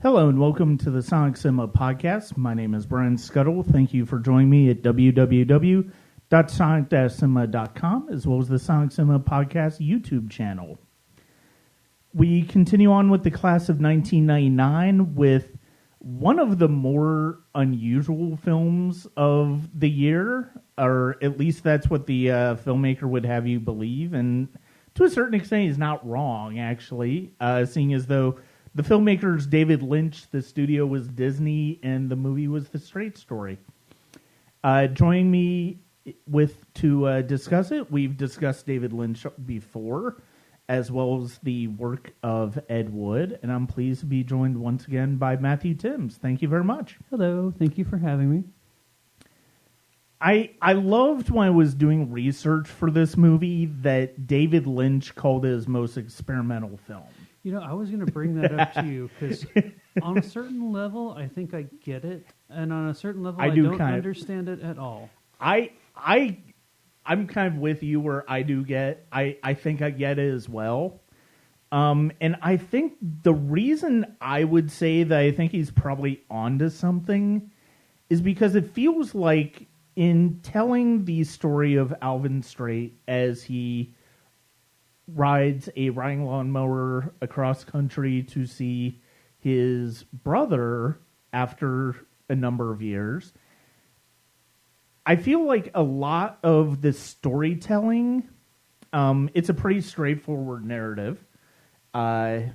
Hello and welcome to the Sonic Cinema Podcast. My name is Brian Scuttle. Thank you for joining me at www.sonic-cinema.com as well as the Sonic Cinema Podcast YouTube channel. We continue on with the class of 1999 with one of the more unusual films of the year, or at least that's what the filmmaker would have you believe, and to a certain extent he's not wrong, actually, seeing as though the filmmaker's David Lynch, the studio was Disney, and the movie was The Straight Story. Joining me to discuss it, we've discussed David Lynch before, as well as the work of Ed Wood, and I'm pleased to be joined once again by Mathew Timms. Thank you very much. Hello, thank you for having me. I loved when I was doing research for this movie that David Lynch called it his most experimental film. You know, I was going to bring that up to you because on a certain level, I think I get it, and on a certain level, I don't understand it at all. I'm kind of with you where I think I get it as well. And I think the reason I would say that I think he's probably onto something is because it feels like in telling the story of Alvin Straight as he rides a riding lawnmower across country to see his brother after a number of years, I feel like a lot of the storytelling, it's a pretty straightforward narrative. A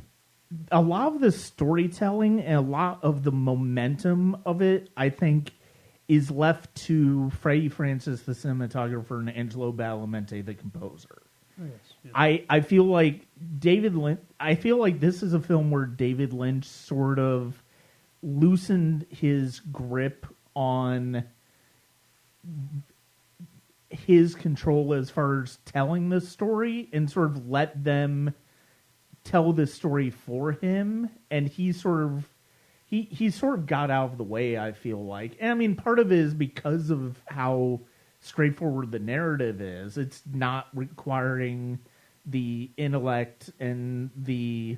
lot of the storytelling and a lot of the momentum of it, I think, is left to Freddie Francis, the cinematographer, and Angelo Badalamenti, the composer. Oh, yes. I feel like David Lynch. I feel like this is a film where David Lynch sort of loosened his grip on his control as far as telling the story and sort of let them tell the story for him, and he sort of got out of the way, I feel like. And I mean, part of it is because of how straightforward the narrative is. It's not requiring the intellect and the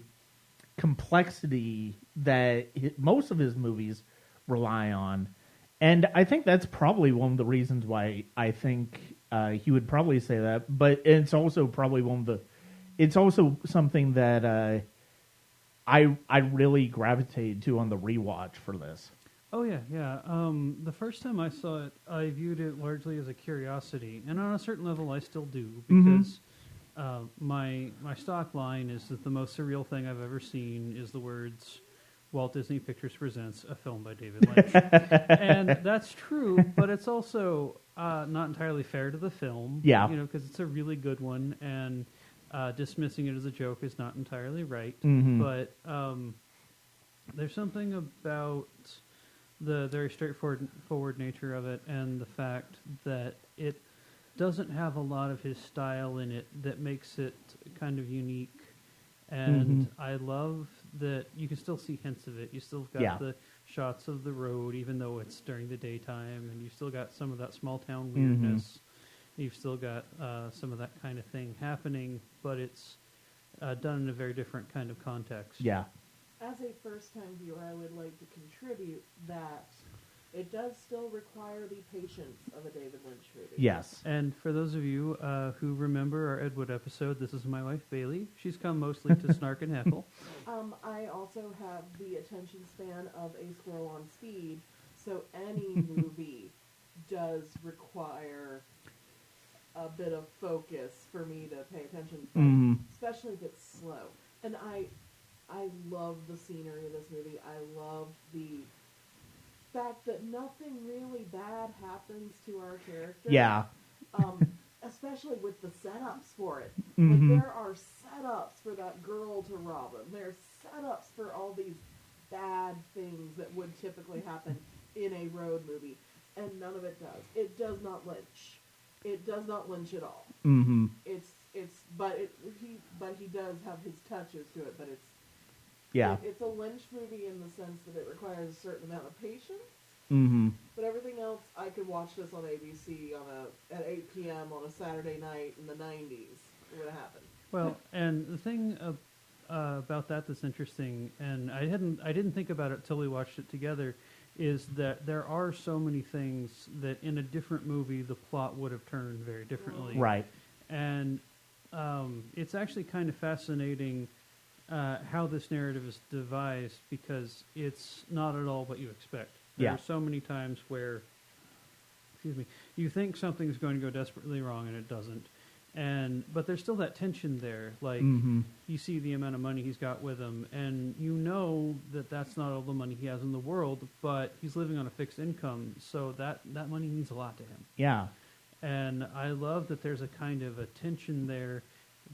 complexity that most of his movies rely on. And I think that's probably one of the reasons why I think he would probably say that. But it's also probably it's also something that I really gravitated to on the rewatch for this. Oh, yeah. The first time I saw it, I viewed it largely as a curiosity. And on a certain level, I still do. Because my stock line is that the most surreal thing I've ever seen is the words, Walt Disney Pictures presents a film by David Lynch. And that's true, but it's also not entirely fair to the film. Yeah. You know, because it's a really good one, and dismissing it as a joke is not entirely right. Mm-hmm. But there's something about the very straightforward nature of it, and the fact that it doesn't have a lot of his style in it that makes it kind of unique. And I love that you can still see hints of it. You still got the shots of the road, even though it's during the daytime, and you've still got some of that small town weirdness. You've still got some of that kind of thing happening, but it's done in a very different kind of context. Yeah. As a first-time viewer, I would like to contribute that it does still require the patience of a David Lynch movie. Yes. And for those of you who remember our Ed Wood episode, this is my wife, Bailey. She's come mostly to snark and heckle. I also have the attention span of a squirrel on speed, so any movie does require a bit of focus for me to pay attention, especially if it's slow. And I love the scenery of this movie. I love the fact that nothing really bad happens to our character. Yeah. Especially with the setups for it. Like, there are setups for that girl to rob him. There's setups for all these bad things that would typically happen in a road movie. And none of it does. It does not lynch. It does not lynch at all. But he does have his touches to it, but it's a Lynch movie in the sense that it requires a certain amount of patience. But everything else, I could watch this on ABC at 8 p.m. on a Saturday night in the 90s. It would have happened. Well, and the thing about that's interesting, and I didn't think about it till we watched it together, is that there are so many things that in a different movie the plot would have turned very differently. Right. And it's actually kind of fascinating how this narrative is devised, because it's not at all what you expect. There Yeah. are so many times where, excuse me, you think something's going to go desperately wrong and it doesn't. But there's still that tension there. Like, you see the amount of money he's got with him, and you know that that's not all the money he has in the world, but he's living on a fixed income, so that money means a lot to him. Yeah. And I love that there's a kind of a tension there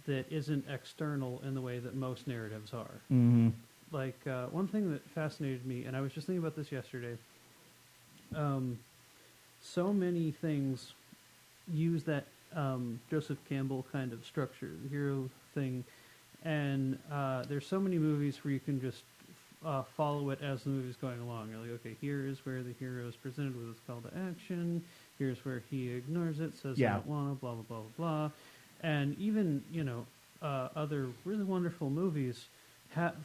that isn't external in the way that most narratives are. Mm-hmm. Like, one thing that fascinated me, and I was just thinking about this yesterday, so many things use that Joseph Campbell kind of structure, the hero thing, and there's so many movies where you can just follow it as the movie's going along. You're like, okay, here is where the hero is presented with his call to action, here's where he ignores it, says, I don't want to, blah, blah, blah, blah, blah. And even, other really wonderful movies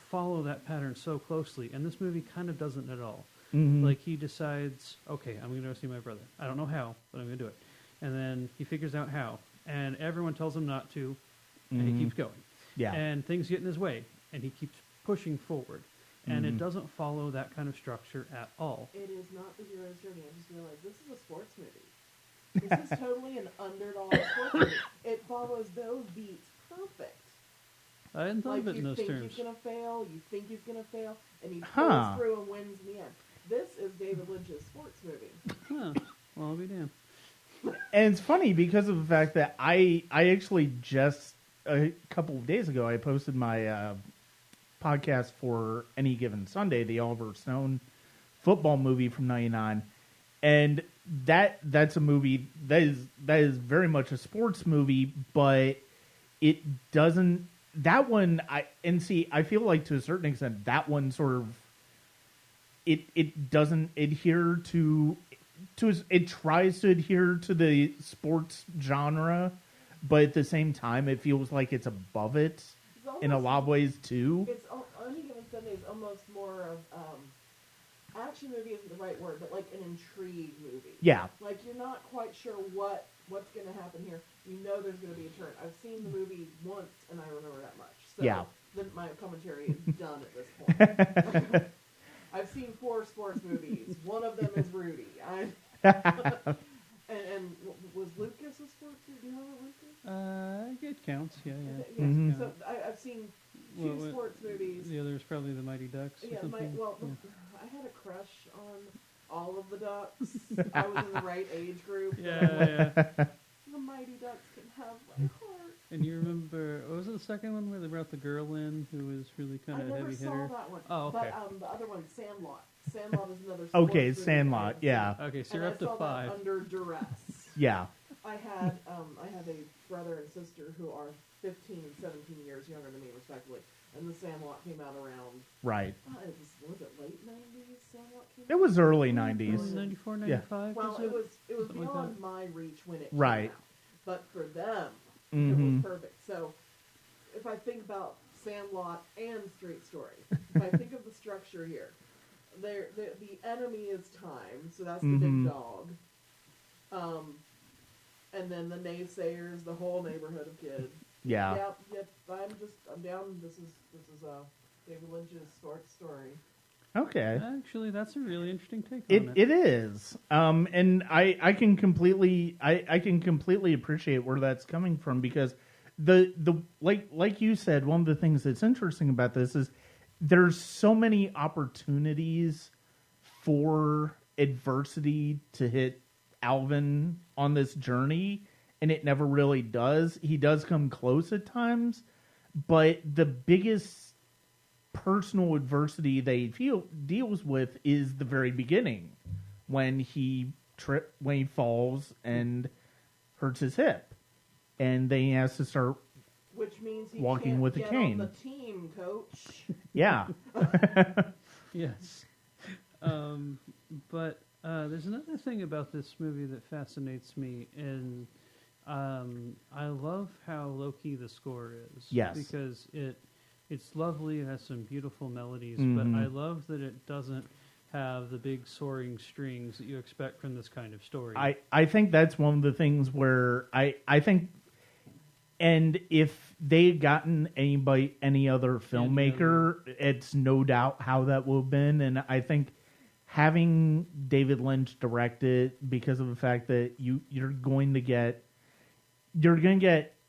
follow that pattern so closely, and this movie kind of doesn't at all. Mm-hmm. Like, he decides, okay, I'm going to go see my brother. I don't know how, but I'm going to do it. And then he figures out how. And everyone tells him not to, and he keeps going. Yeah. And things get in his way, and he keeps pushing forward. And it doesn't follow that kind of structure at all. It is not the hero's journey. I just realized this is a sports movie. This is totally an underdog sports movie. It follows those beats perfect. I hadn't thought of it in those you terms. think he's going to fail, you think he's going to fail, and he pulls through and wins in the end. This is David Lynch's sports movie. Huh. Well, I'll be damned. And it's funny because of the fact that I actually just a couple of days ago I posted my podcast for Any Given Sunday, the Oliver Stone football movie from '99, and that's a movie that is very much a sports movie, but it doesn't. That one I feel like to a certain extent that one sort of it doesn't adhere to it tries to adhere to the sports genre, but at the same time it feels like it's above it in a lot of ways too. It's Any Given Sunday is almost more of action movie isn't the right word, but like an intrigue movie. Yeah. Like you're not quite sure what's going to happen here. You know there's going to be a turn. I've seen the movie once and I remember that much. So Yeah. my commentary is done at this point. I've seen 4 sports movies. One of them is Rudy. And was Lucas a sports movie? Do you know Lucas? It counts, yeah. Yeah. Mm-hmm. So I've seen 2 sports movies. The other is probably the Mighty Ducks. Yeah, or something. I had a crush on all of the Ducks. I was in the right age group. Yeah. The Mighty Ducks can have my heart. And you remember, what was it the second one where they brought the girl in who was really kind of a heavy hitter? I never saw that one. Oh, okay. But the other one, Sandlot. Sandlot is another sports Okay, movie Sandlot, yeah. Okay, so and you're up to I saw 5. that under duress. Yeah. I have a brother and sister who are 15 and 17 years younger than me, respectively. And the Sandlot came out around... Right. Was it late 90s Sandlot came out? It was early 90s. 94, Yeah. 95? Well, it was Something like beyond that. my reach when it Right. came out. But for them, it Mm-hmm. was perfect. So if I think about Sandlot and Straight Story, if I think of the structure here, the enemy is time, so that's the Mm-hmm. big dog. And then the naysayers, the whole neighborhood of kids. Yeah. Yep. I'm down. This is David Lynch's short story. Okay. Actually, that's a really interesting take on it. It is, and I can completely appreciate where that's coming from, because the like you said, one of the things that's interesting about this is there's so many opportunities for adversity to hit Alvin on this journey, and it never really does. He does come close at times, but the biggest personal adversity they deals with is the very beginning, when he falls and hurts his hip, and then he has to start Which means he walking can't with a get cane. on the team, coach. Yeah. Yes. But there's another thing about this movie that fascinates me, and I love how low-key the score is. Yes. Because it it's lovely. It has some beautiful melodies, Mhm. but I love that it doesn't have the big soaring strings that you expect from this kind of story. I think that's one of the things where I think, and if they had gotten any other filmmaker, it's no doubt how that would have been. And I think having David Lynch direct it, because of the fact that you're going to get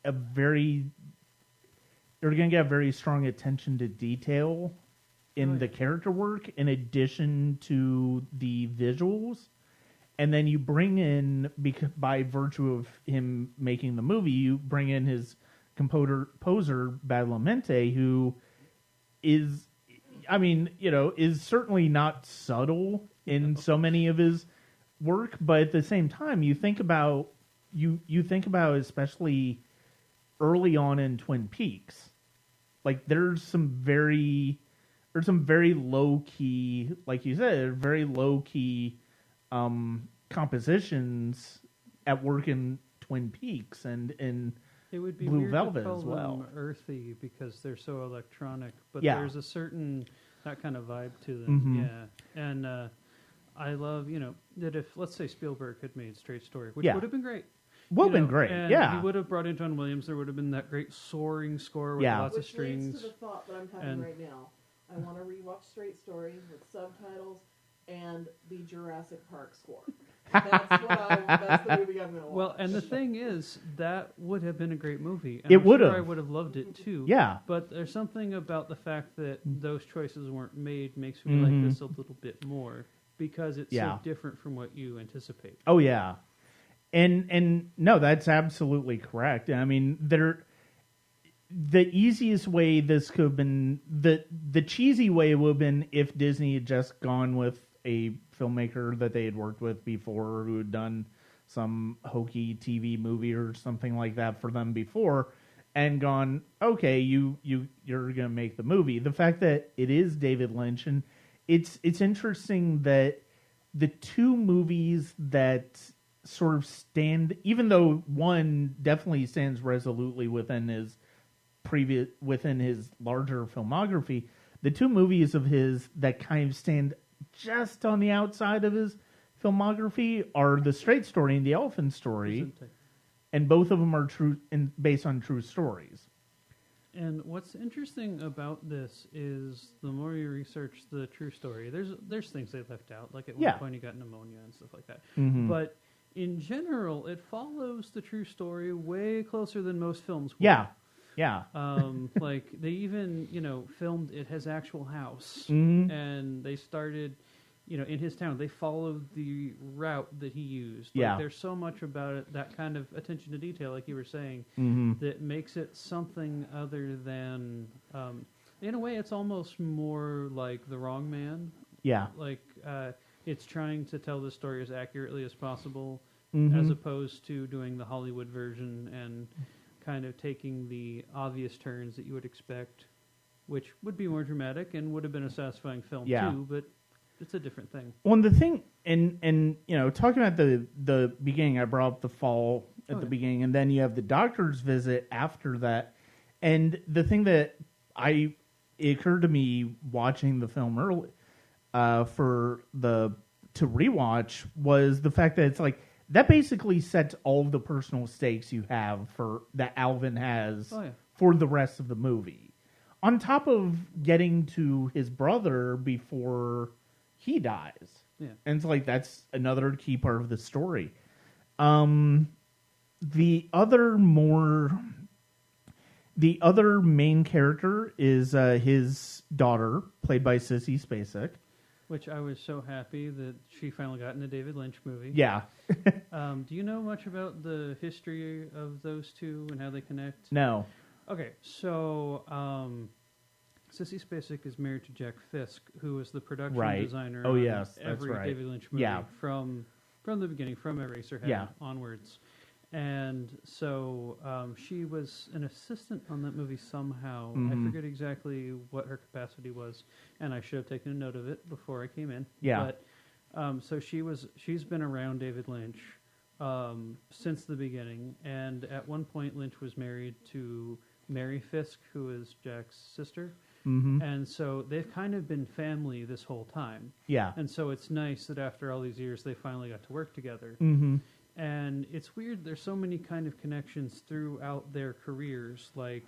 a very strong attention to detail in the character work, in addition to the visuals. And then you bring in, by virtue of him making the movie, you bring in his composer Badalamenti, who is, is certainly not subtle in so many of his work, but at the same time, you think about especially early on in Twin Peaks, like there's some very low key, like you said, very low key compositions at work in Twin Peaks and in it would be Blue weird Velvet to call as well. them earthy because they're so electronic, but Yeah. there's a certain that kind of vibe to them. Mhm. Yeah, and I love that if, let's say, Spielberg had made Straight Story, which Yeah. would have been great. Would have been great, and yeah. he would have brought in John Williams. There would have been that great soaring score with Yeah. lots of Which leads strings. to the thought that I'm having and- right now. I want to rewatch Straight Story with subtitles and the Jurassic Park score. That's the movie I'm going to watch. Well, and the thing is, that would have been a great movie. And It I'm would sure have. I would have loved it too. Yeah. But there's something about the fact that those choices weren't made makes me Mhm. like this a little bit more because it's Yeah. so different from what you anticipate. Oh yeah, and no, that's absolutely correct. I mean, the easiest way this could have been, the cheesy way would have been if Disney had just gone with a filmmaker that they had worked with before, who had done some hokey TV movie or something like that for them before, and gone, okay, you're gonna make the movie. The fact that it is David Lynch, and it's interesting that the two movies that sort of stand, even though one definitely stands resolutely within his larger filmography, the two movies of his that kind of stand just on the outside of his filmography are The Straight Story and The Elephant Story, and both of them are true and based on true stories. And what's interesting about this is the more you research the true story, there's things they left out, like at one point he got pneumonia and stuff like that. Mhm. But in general, it follows the true story way closer than most films would. Yeah. Like they even, filmed at his actual house, Mhm. and they started, in his town. They followed the route that he used. Yeah. Like, there's so much about it, that kind of attention to detail, like you were saying, Mhm. that makes it something other than. In a way, it's almost more like The Wrong Man. Yeah. Like it's trying to tell the story as accurately as possible, Mhm. as opposed to doing the Hollywood version and kind of taking the obvious turns that you would expect, which would be more dramatic and would have been a satisfying film Yeah. too, but it's a different thing. Well, the thing, and talking about the beginning, I brought up the fall at the beginning, and then you have the doctor's visit after that. And the thing that it occurred to me watching the film early to rewatch was the fact that it's like that basically sets all of the personal stakes you have that Alvin has for the rest of the movie. On top of getting to his brother before he dies. Yeah. And it's like that's another key part of the story. The other main character is his daughter, played by Sissy Spacek. Which I was so happy that she finally got in a David Lynch movie. Yeah. Do you know much about the history of those two and how they connect? No. Okay, so Sissy Spacek is married to Jack Fisk, who was the production designer Oh, on yes, that's every right. David Lynch movie from the beginning, from Eraserhead onwards. And so she was an assistant on that movie somehow. I forget exactly what her capacity was, and I should have taken a note of it before I came in. Yeah. But so she's been around David Lynch since the beginning, and at one point Lynch was married to Mary Fisk, who is Jack's sister. Mm-hmm. And so they've kind of been family this whole time. Yeah. And so it's nice that after all these years, they finally got to work together. Mm-hmm. And it's weird. There's so many kind of connections throughout their careers. Like,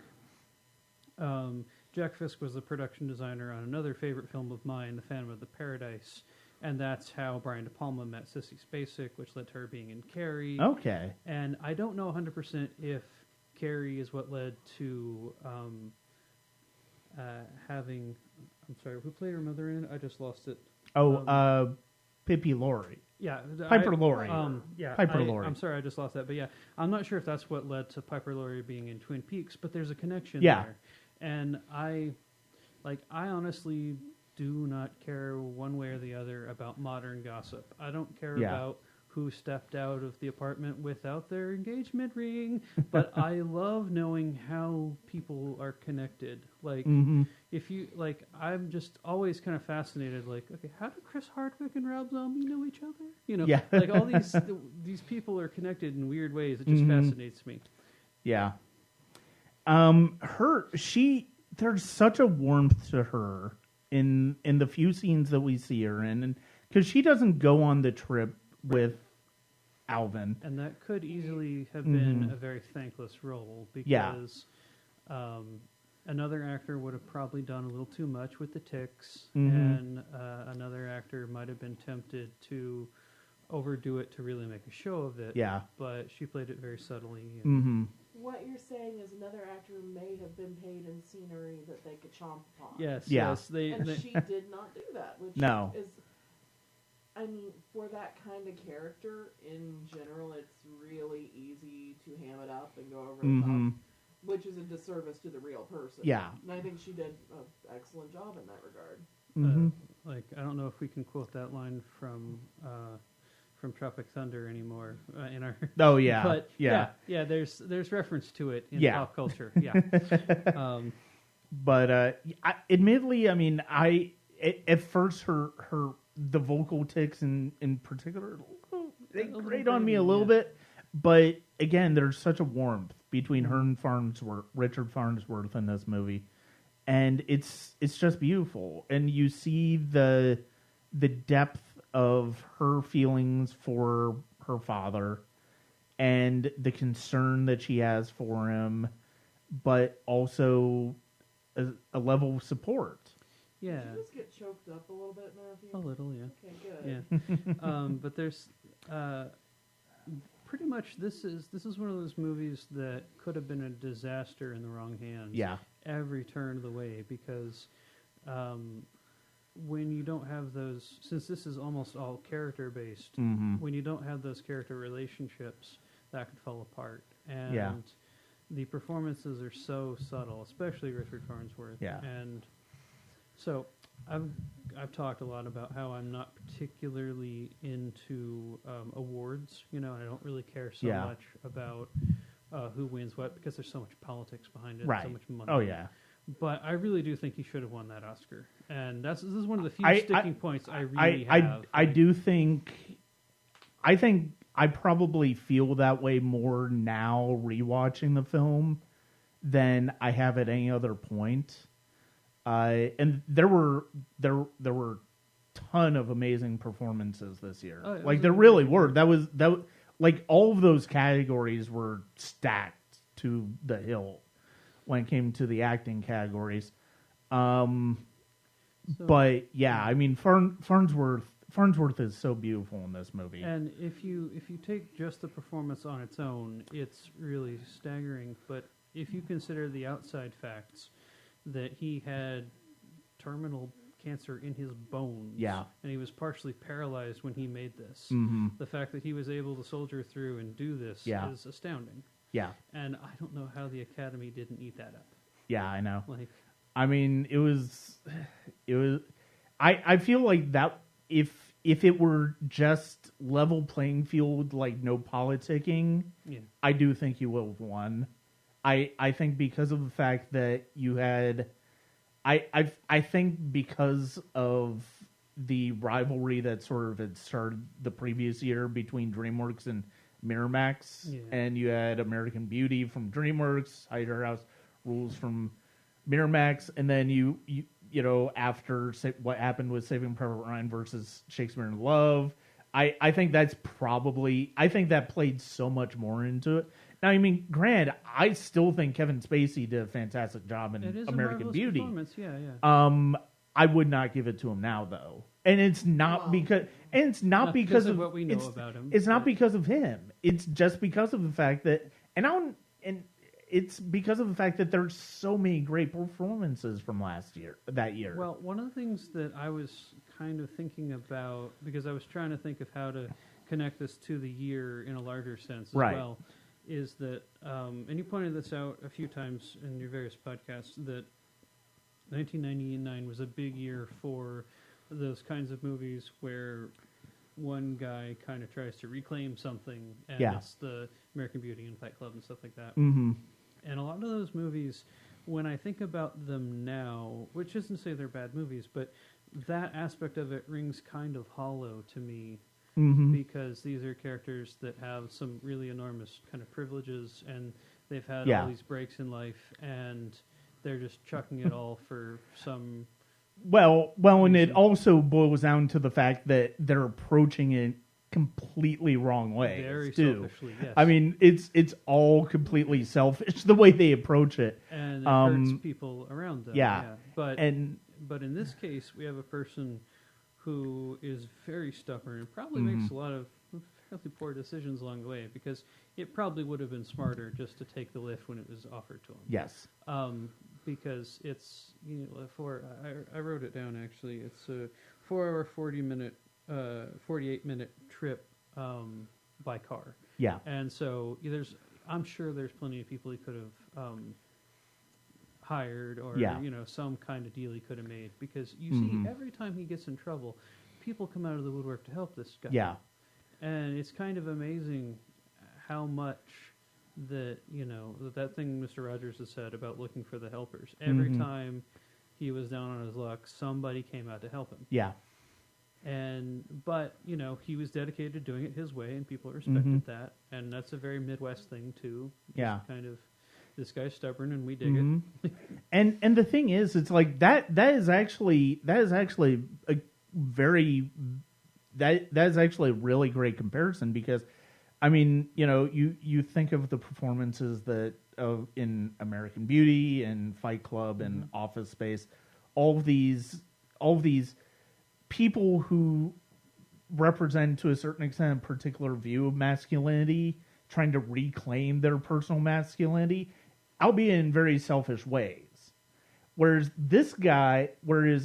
Jack Fisk was the production designer on another favorite film of mine, The Phantom of the Paradise. And that's how Brian De Palma met Sissy Spacek, which led to her being in Carrie. Okay. And I don't know 100% if Carrie is what led to having... I'm sorry, who played her mother in it? I just lost it. Pippi Laurie. Yeah, Piper Laurie. Piper Laurie. I'm sorry, I just lost that. But yeah, I'm not sure if that's what led to Piper Laurie being in Twin Peaks, but there's a connection there. And I honestly do not care one way or the other about modern gossip. I don't care about who stepped out of the apartment without their engagement ring, but I love knowing how people are connected. Like, if you, like, I'm just always kind of fascinated, like, okay, how do Chris Hardwick and Rob Zombie know each other? You know, like all these people are connected in weird ways. It just fascinates me. Yeah. There's such a warmth to her in the few scenes that we see her in, and because she doesn't go on the trip with Alvin. And that could easily have been a very thankless role because another actor would have probably done a little too much with the tics, and another actor might have been tempted to overdo it to really make a show of it. Yeah. But she played it very subtly. And What you're saying is another actor may have been paid in scenery that they could chomp upon. Yes. She did not do that, which is... I mean, for that kind of character, in general, it's really easy to ham it up and go over the top, which is a disservice to the real person. Yeah. And I think she did an excellent job in that regard. Like, I don't know if we can quote that line from Tropic Thunder anymore in our... Oh, yeah. But, there's reference to it in pop culture. Yeah. But admittedly, I mean, at first the vocal tics in particular, they grate on me a little bit. But again, there's such a warmth between her and Richard Farnsworth in this movie, and it's just beautiful. And you see the depth of her feelings for her father, and the concern that she has for him, but also a level of support. Yeah. Did you just get choked up a little bit, Matthew? A little, yeah. Okay, good. Yeah. But there's pretty much this is one of those movies that could have been a disaster in the wrong hands. Yeah. Every turn of the way, because when you don't have those, since this is almost all character based, when you don't have those character relationships, that could fall apart. And the performances are so subtle, especially Richard Farnsworth. Yeah. And so I've talked a lot about how I'm not particularly into awards, you know, and I don't really care so much about who wins what, because there's so much politics behind it, so much money. Oh yeah. But I really do think he should have won that Oscar, and this is one of the few sticking points I really have. I do think, I probably feel that way more now rewatching the film than I have at any other point. And there were ton of amazing performances this year. Like there really were. That was like all of those categories were stacked to the hilt when it came to the acting categories. But yeah, I mean Farnsworth is so beautiful in this movie. And if you take just the performance on its own, it's really staggering. But if you consider the outside facts, that he had terminal cancer in his bones, and he was partially paralyzed when he made this. The fact that he was able to soldier through and do this is astounding. Yeah, and I don't know how the Academy didn't eat that up. Yeah, I know. Like, I mean, it was. I feel like that if it were just level playing field, like no politicking, I do think he would have won. I think because of the fact that you had, I think because of the rivalry that sort of had started the previous year between DreamWorks and Miramax, and you had American Beauty from DreamWorks, Hider House rules from Miramax, and then you know, after what happened with Saving Private Ryan versus Shakespeare in Love, I think that's probably, I think that played so much more into it. Now, I mean, granted, I still think Kevin Spacey did a fantastic job in It is American a Beauty. performance, yeah. I would not give it to him now, though, and it's not Not because of what we know about him. It's not but- because of him. It's just because of the fact that, it's because of the fact that there's so many great performances from that year. Well, one of the things that I was kind of thinking about, because I was trying to think of how to connect this to the year in a larger sense as Right. well, is that, and you pointed this out a few times in your various podcasts, that 1999 was a big year for those kinds of movies where one guy kind of tries to reclaim something, and Yeah. it's the American Beauty and Fight Club and stuff like that. Mm-hmm. And a lot of those movies, when I think about them now, which isn't to say they're bad movies, but that aspect of it rings kind of hollow to me, Mm-hmm. because these are characters that have some really enormous kind of privileges, and they've had Yeah. all these breaks in life, and they're just chucking it all for some... Well, and it also boils down to the fact that they're approaching it completely wrong way. Very too. selfishly, yes. I mean, it's all completely selfish the way they approach it. And it hurts um, people around them. yeah. But And But in this case, we have a person who is very stubborn and probably Mm-hmm. makes a lot of fairly poor decisions along the way, because it probably would have been smarter just to take the lift when it was offered to him. yes, Because it's, I wrote it down actually. It's a 4-hour, 48-minute trip by car. yeah, And so I'm sure there's plenty of people he could have hired, or Yeah. some kind of deal he could have made, because you Mhm. see every time he gets in trouble, people come out of the woodwork to help this guy. yeah, And it's kind of amazing how much that that thing Mr. Rogers has said about looking for the helpers. Every Mhm. time he was down on his luck, somebody came out to help him. yeah, But he was dedicated to doing it his way, and people respected Mhm. that. And that's a very Midwest thing too. Just Yeah. kind of, this guy's stubborn and we dig Mhm. it. and the thing is, it's like that is actually a very that is actually a really great comparison, because I mean, you think of the performances that in American Beauty and Fight Club and Mhm. Office Space, all of these people who represent to a certain extent a particular view of masculinity, trying to reclaim their personal masculinity, albeit in very selfish ways. Whereas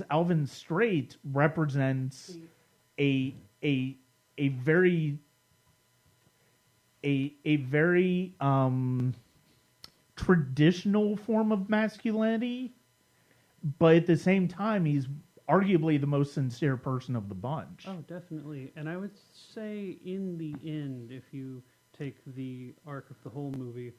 Alvin Strait represents a very traditional form of masculinity, but at the same time he's arguably the most sincere person of the bunch. Oh, definitely. And I would say in the end, if you take the arc of the whole movie,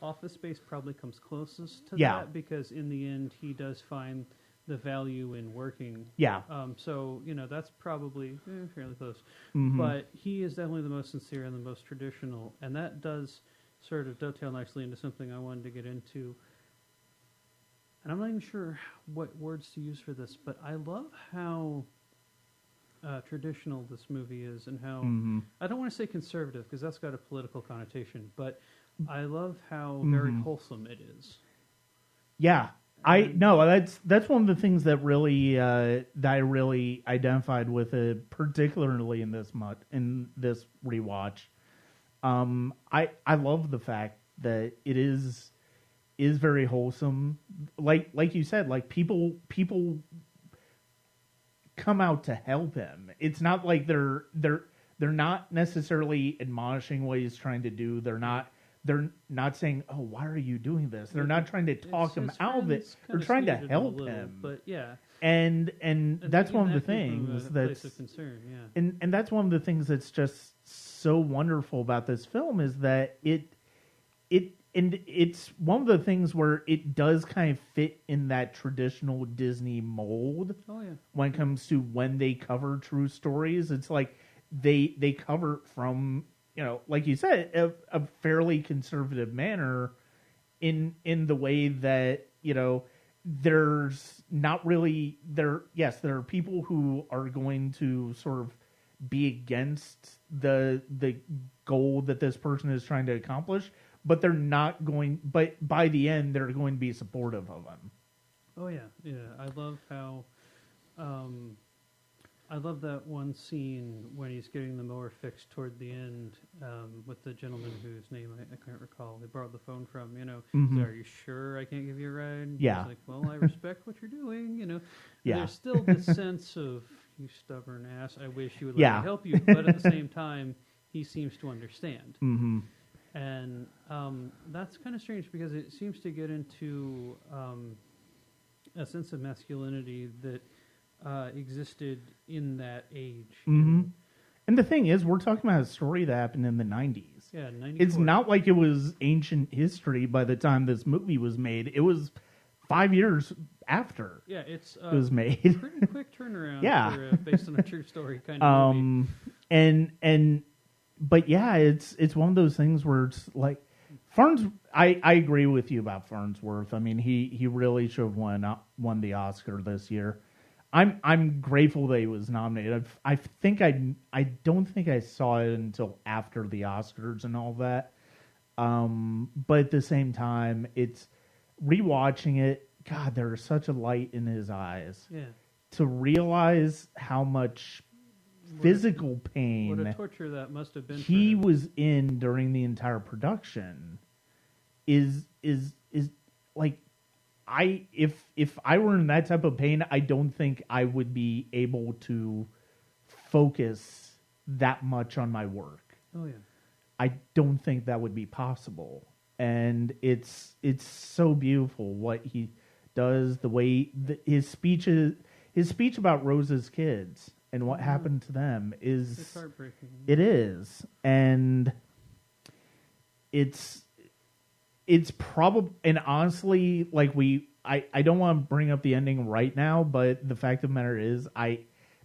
Office Space probably comes closest to Yeah. that, because in the end he does find the value in working. Yeah. So, that's probably fairly close. Mhm. But he is definitely the most sincere and the most traditional. And that does sort of dovetail nicely into something I wanted to get into. And I'm not even sure what words to use for this, but I love how traditional this movie is, and how, Mhm. I don't want to say conservative, because that's got a political connotation, but I love how very Mhm. wholesome it is. Yeah, that's one of the things that really that I really identified with it, particularly in this rewatch. I love the fact that it is very wholesome. Like you said, like people come out to help him. It's not like they're not necessarily admonishing what he's trying to do. They're not saying, "Oh, why are you doing this?" They're not trying to talk him His out of it. friends They're kinda trying to skated a help little, him. But yeah, And that's even one of the that came from things a place that's of concern. Yeah. and that's one of the things that's just so wonderful about this film, is that it's one of the things where it does kind of fit in that traditional Disney mold. Oh yeah. When it comes to when they cover true stories, it's like they cover it from, like you said, a fairly conservative manner, in the way that, you know, there's not really there. Yes, there are people who are going to sort of be against the goal that this person is trying to accomplish, but they're not going. But by the end, they're going to be supportive of him. Oh yeah, yeah. I love how, I love that one scene when he's getting the mower fixed toward the end, with the gentleman whose name I can't recall. They borrowed the phone from. You know, Mhm. are you sure I can't give you a ride? Yeah. He's like, well, I respect what you're doing. You know, Yeah. There's still this sense of, you stubborn ass. I wish you would let Yeah. me help you, but at the same time, he seems to understand. Mm-hmm. And that's kind of strange because it seems to get into a sense of masculinity that existed in that age. Mm-hmm. And the thing is, we're talking about a story that happened in the 90s. Yeah, 94. It's not like it was ancient history by the time this movie was made. It was 5 years after Yeah, it's it was made. pretty quick turnaround Yeah. for based on a true story kind of movie. But yeah, it's one of those things where it's like Farns. I agree with you about Farnsworth. I mean, he really should have won the Oscar this year. I'm grateful that he was nominated. I don't think I saw it until after the Oscars and all that. But at the same time, it's rewatching it. God, there's such a light in his eyes. Yeah. To realize how much physical pain What a torture that must have been he for him. was in during the entire production is like if I were in that type of pain, I don't think I would be able to focus that much on my work. Oh yeah. I don't think that would be possible. And it's so beautiful what he does, the way his speech about Rose's kids and what happened to them It's is heartbreaking. it is, and it's probably, and honestly, like I don't want to bring up the ending right now, but the fact of the matter is,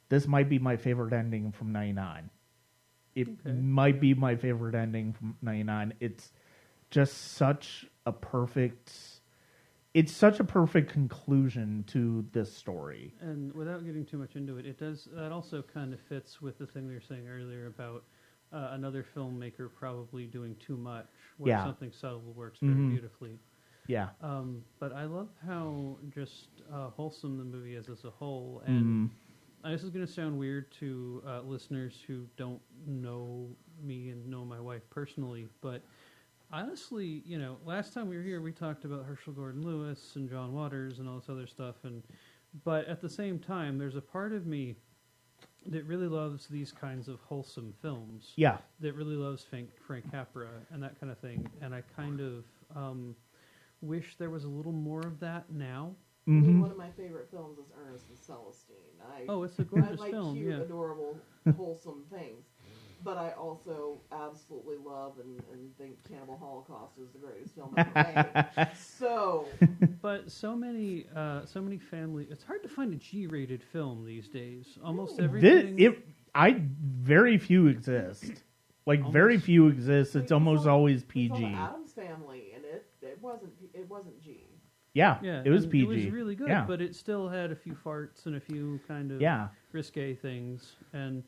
this might be my favorite ending from '99. It might be my favorite ending from '99. It's just such a perfect. It's such a perfect conclusion to this story. And without getting too much into it, that also kind of fits with the thing we were saying earlier about another filmmaker probably doing too much, where something subtle works very beautifully. Yeah. But I love how just wholesome the movie is as a whole. And this is going to sound weird to listeners who don't know me and know my wife personally, but honestly, you know, last time we were here, we talked about Herschel Gordon Lewis and John Waters and all this other stuff. But at the same time, there's a part of me that really loves these kinds of wholesome films. Yeah. That really loves Frank Capra and that kind of thing. And I kind of wish there was a little more of that now. I mean, one of my favorite films is Ernest and Celestine. It's a gorgeous I like film. cute, Yeah. adorable, wholesome things. But I also absolutely love and think Cannibal Holocaust is the greatest film ever made. So, But so many family. It's hard to find a G-rated film these days. Almost everything. Very few exist. Like very few exist. It's almost always we saw PG. the Addams Family, and it wasn't G. Yeah, it was and PG. It was really good, yeah. but it still had a few farts and a few kind of risque things. And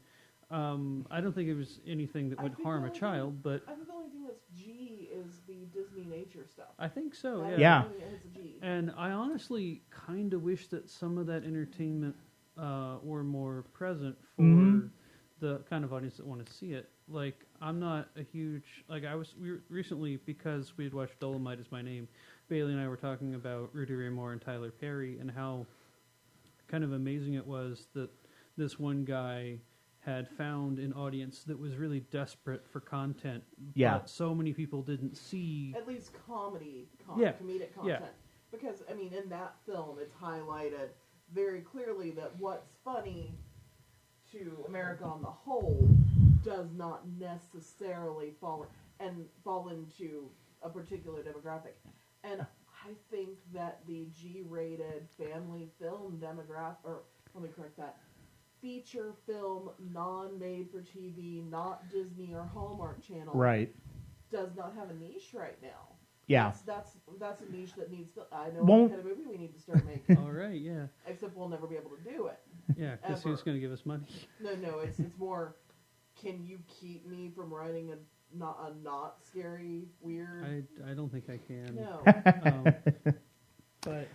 I don't think it was anything that would harm a child, but I think the only thing that's G is the Disney nature stuff. I think so. Yeah. It's a G. And I honestly kind of wish that some of that entertainment were more present for the kind of audience that want to see it. Like, I'm not a huge we were recently, because we had watched Dolomite Is My Name. Bailey and I were talking about Rudy Ray Moore and Tyler Perry and how kind of amazing it was that this one guy had found an audience that was really desperate for content. But so many people didn't see. At least comedic content. Yeah. Because, I mean, in that film, it's highlighted very clearly that what's funny to America on the whole does not necessarily fall into a particular demographic. And I think that the G-rated family film demographic, or let me correct that, feature film, non-made for TV, not Disney or Hallmark Channel, Right. does not have a niche right now. Yeah. That's a niche that needs to. I know Won't- what kind of movie we need to start making. All right, yeah. Except we'll never be able to do it. Yeah, because who's going to give us money? No, it's more. Can you keep me from writing a not scary weird? I don't think I can. No. But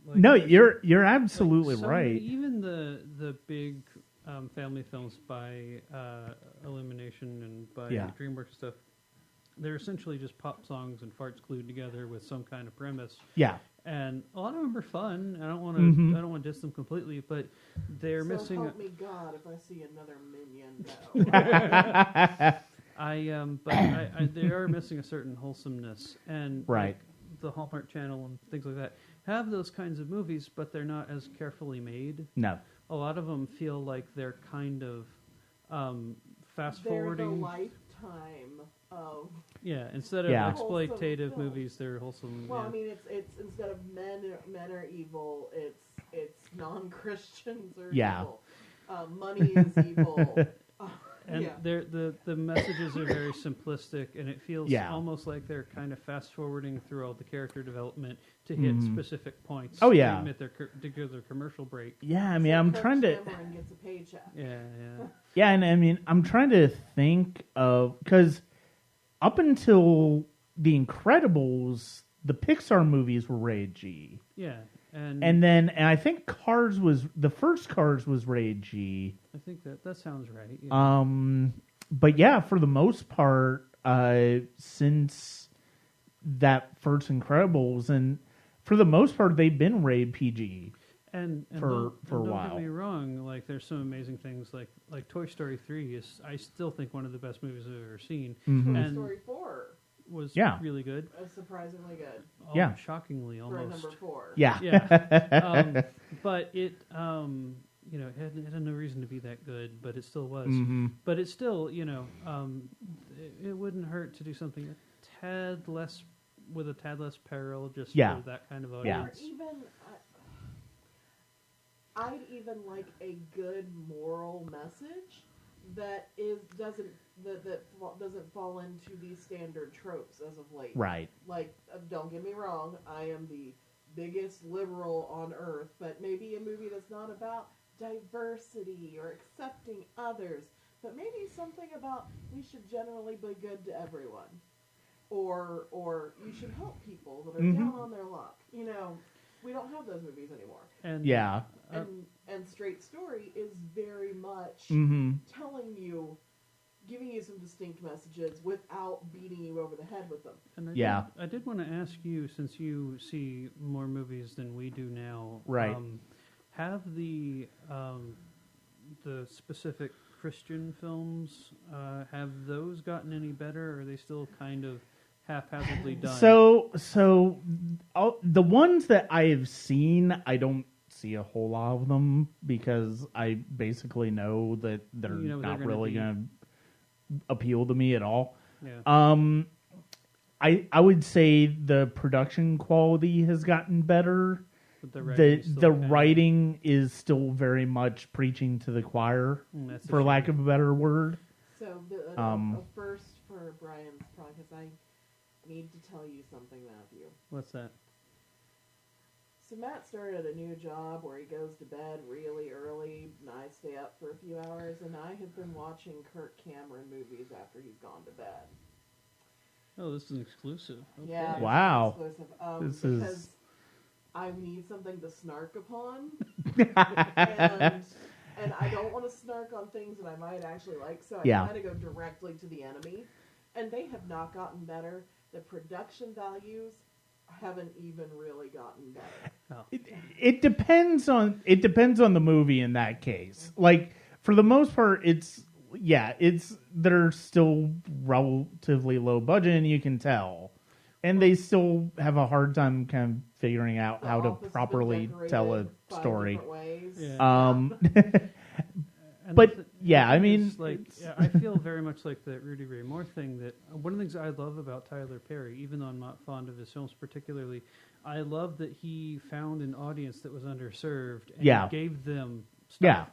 like, No, you're absolutely like right. Even the big family films by Illumination and by DreamWorks stuff, they're essentially just pop songs and farts glued together with some kind of premise. Yeah. And a lot of them are fun. I don't want to diss them completely, but they're so missing. Help me God if I see another minion. No. But they are missing a certain wholesomeness, and Right. like, the Hallmark Channel and things like that have those kinds of movies, but they're not as carefully made. No. A lot of them feel like they're kind of fast They're forwarding. the lifetime of. Yeah, instead of Yeah. exploitative Wholesome movies, they're wholesome. Well, yeah. I mean, it's instead of men are evil, it's non-Christians are Yeah. evil. Money is evil. And Yeah. the messages are very simplistic, and it feels Yeah. almost like they're kind of fast forwarding through all the character development to hit specific points. Oh, yeah. to give their commercial break. Yeah, I mean, I'm Kirk trying to. Cameron gets a paycheck. Yeah. Yeah, and I mean, I'm trying to think of because up until The Incredibles, the Pixar movies were rated G, Yeah, and and I think Cars was the first Cars was rated G. I think that sounds right. Yeah. But yeah, for the most part, since that first Incredibles, and for the most part, they've been rated PG. And for don't, a and while. Don't get me wrong. Like, there's some amazing things. Like Toy Story 3 is, I still think, one of the best movies I've ever seen. Mm-hmm. Toy And Story 4 was Yeah. really good. surprisingly good Yeah. Shockingly, for almost. number 4. Yeah, Yeah. But it, it had no reason to be that good, but it still was. Mm-hmm. But it's still, it wouldn't hurt to do something a tad less, with a tad less peril, just Yeah. for that kind of Yeah. audience. Or even, I'd even like a good moral message that doesn't fall into these standard tropes as of late. right. Like, don't get me wrong, I am the biggest liberal on earth, but maybe a movie that's not about diversity or accepting others, but maybe something about we should generally be good to everyone, or you should help people that are down on their luck. We don't have those movies anymore. And Yeah. And Straight Story is very much telling you, giving you some distinct messages without beating you over the head with them. And I did want to ask you, since you see more movies than we do now, Right. Have the specific Christian films, have those gotten any better, or are they still kind of haphazardly done? So the ones that I have seen, I don't see a whole lot of them because I basically know that they're not really going to appeal to me at all. Yeah. I would say the production quality has gotten better. But The writing is still very much preaching to the choir, for lack of a better word. So first for Brian's podcast, I need to tell you something, Matthew. What's that? So Matt started a new job where he goes to bed really early, and I stay up for a few hours, and I have been watching Kirk Cameron movies after he's gone to bed. Oh, this is an exclusive. Okay. Yeah. it's Wow. exclusive. This because is- I need something to snark upon, and I don't want to snark on things that I might actually like, so I try to go directly to the enemy. And they have not gotten better. The production values haven't even really gotten better. Oh. It depends on the movie in that case. Like for the most part, they're still relatively low budget, and you can tell, and they still have a hard time kind of figuring out The how to office has been properly decorated tell a 5 story. different ways. Yeah. And But, the yeah, I thing mean, is, like, I feel very much like the Rudy Ray Moore thing. That one of the things I love about Tyler Perry, even though I'm not fond of his films particularly, I love that he found an audience that was underserved and Yeah. gave them stuff. Yeah.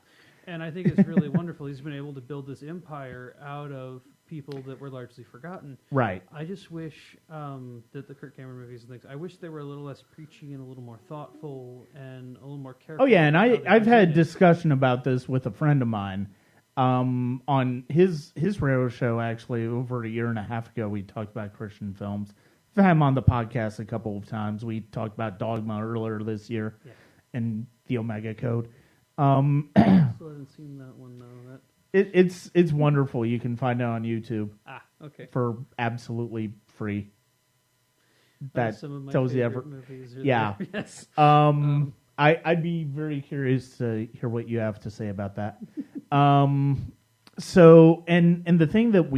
And I think it's really wonderful. He's been able to build this empire out of people that were largely forgotten. Right. I just wish that the Kirk Cameron movies and things, I wish they were a little less preachy and a little more thoughtful and a little more careful. Oh yeah, and about how they I've had present it. discussion about this with a friend of mine on his radio show. Actually, over a year and a half ago, we talked about Christian films. I've had him on the podcast a couple of times. We talked about Dogma earlier this year, and the Omega Code. Still haven't seen that one though. It's wonderful. You can find it on YouTube Okay. for absolutely free. That Some of my tells you favorite movies are yeah. there. Yes. I'd be very curious to hear what you have to say about that. So and the thing that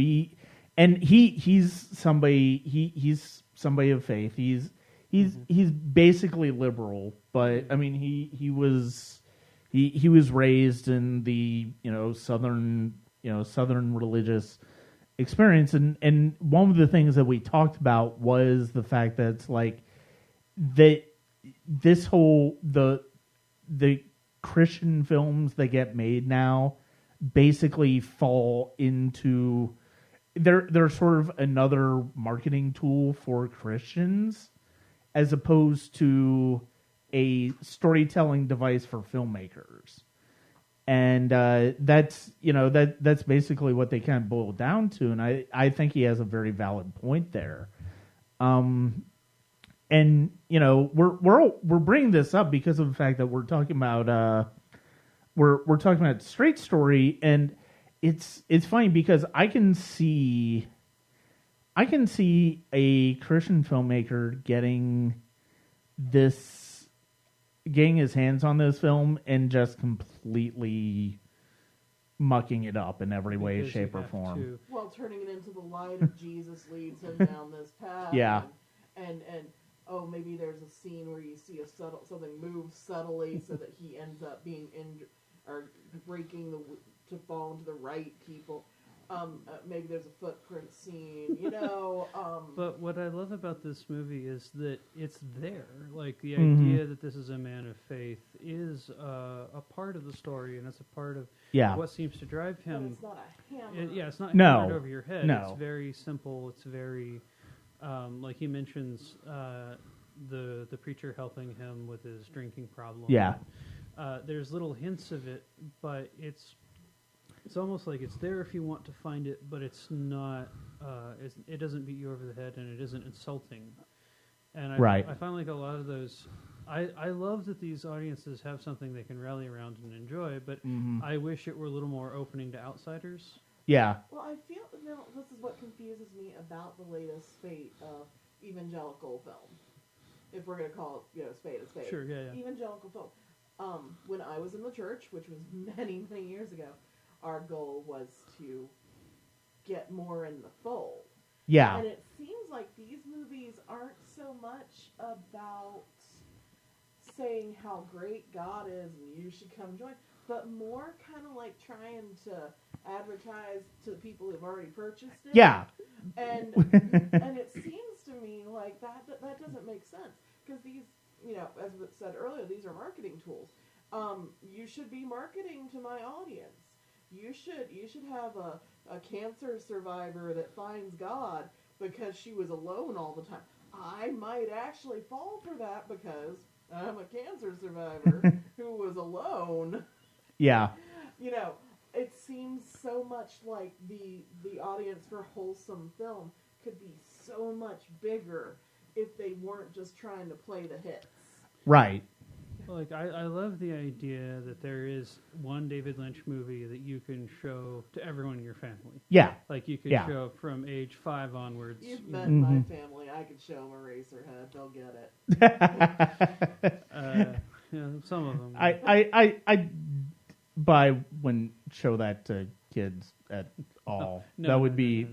he's somebody of faith. He's basically liberal, but I mean he was raised in the southern religious experience, and one of the things that we talked about was the fact that it's like that this whole the Christian films that get made now basically fall into they're sort of another marketing tool for Christians as opposed to a storytelling device for filmmakers. And that's basically what they kind of boil down to, and I think he has a very valid point there. And we're bringing this up because of the fact that we're talking about we're talking about Straight Story, and it's funny because I can see a Christian filmmaker getting his hands on this film and just completely mucking it up in every way, Because shape, you or have form. to- Well, turning it into the light of Jesus leads him down this path. Yeah. And maybe there's a scene where you see something move subtly so that he ends up being or breaking to fall into the right people. Maybe there's a footprint scene, But what I love about this movie is that it's there. Like the Mm-hmm. idea that this is a man of faith is a part of the story, and it's a part of Yeah. what seems to drive but him. it's not a hammer. It's not No. hammered over your head. No. It's very simple. It's very, like he mentions, the preacher helping him with his drinking problem. Yeah. There's little hints of it, but it's almost like it's there if you want to find it, but it's not. It doesn't beat you over the head, and it isn't insulting. And I find like a lot of those. I love that these audiences have something they can rally around and enjoy, but I wish it were a little more opening to outsiders. Yeah. Well, I feel this is what confuses me about the latest fate of evangelical film. If we're going to call it, spade a spade. Sure, yeah. Evangelical film. When I was in the church, which was many, many years ago, our goal was to get more in the fold. Yeah. And it seems like these movies aren't so much about saying how great God is and you should come join, but more kind of like trying to advertise to the people who've already purchased it. Yeah. And it seems to me like that doesn't make sense because these, as was said earlier, these are marketing tools. You should be marketing to my audience. You should have a cancer survivor that finds God because she was alone all the time. I might actually fall for that because I'm a cancer survivor who was alone. Yeah. It seems so much like the audience for wholesome film could be so much bigger if they weren't just trying to play the hits. Right. Like I love the idea that there is one David Lynch movie that you can show to everyone in your family. Yeah. Like you can show from age 5 onwards. You've met my family. I could show them Eraserhead. They'll get it. Some of them. But I wouldn't show that to kids at all. No, that would be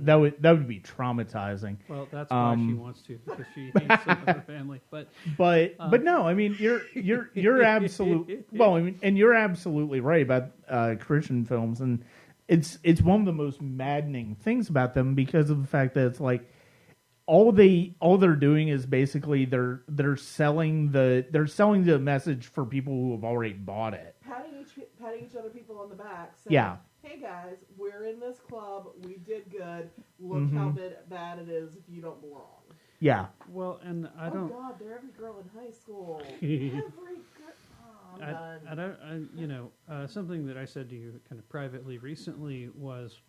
traumatizing. Well, that's why she wants to, because she hates some of her family. But no, I mean you're absolute. Well, I mean, and you're absolutely right about Christian films, and it's one of the most maddening things about them because of the fact that it's like all they're doing is basically they're selling the message for people who have already bought it. Patting each patting each other people on the back, saying, Yeah. hey guys, we're in this club, we did good, look how bad it is if you don't belong. Yeah. Well, and I don't. Oh God, they're every girl in high school. Every girl. Oh, I'm done. Something that I said to you kind of privately recently was,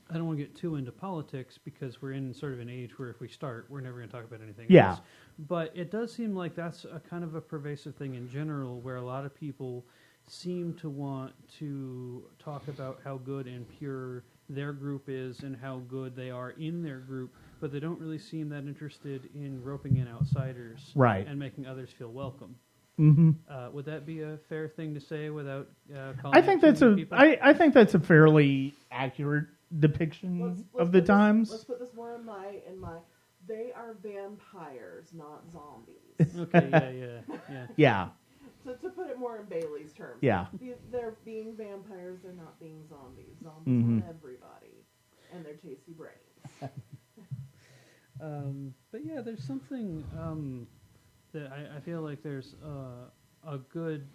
I don't want to get too into politics because we're in sort of an age where if we start, we're never going to talk about anything else. But it does seem like that's a kind of a pervasive thing in general, where a lot of people seem to want to talk about how good and pure their group is and how good they are in their group, but they don't really seem that interested in roping in outsiders and making others feel welcome. Mm-hmm. Would that be a fair thing to say without calling I think out too many people? I think that's a fairly accurate depiction of the times. Let's put this more in my. They are vampires, not zombies. Okay, Yeah. To put it more in Bailey's terms. Yeah. They're being vampires, they're not being zombies. Zombies want everybody. And their tasty brains. But yeah, there's something that I feel like there's a good,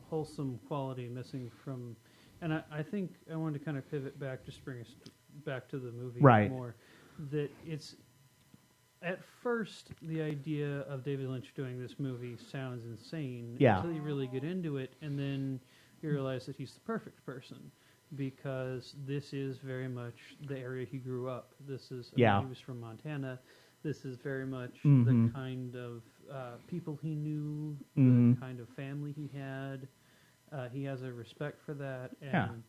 wholesome quality missing from, and I think I wanted to kind of pivot back, just bring us back to the movie more, that it's, at first, the idea of David Lynch doing this movie sounds insane until you really get into it, and then you realize that he's the perfect person, because this is very much the area he grew up. This is, he was from Montana. This is very much the kind of people he knew, the kind of family he had. He has a respect for that. And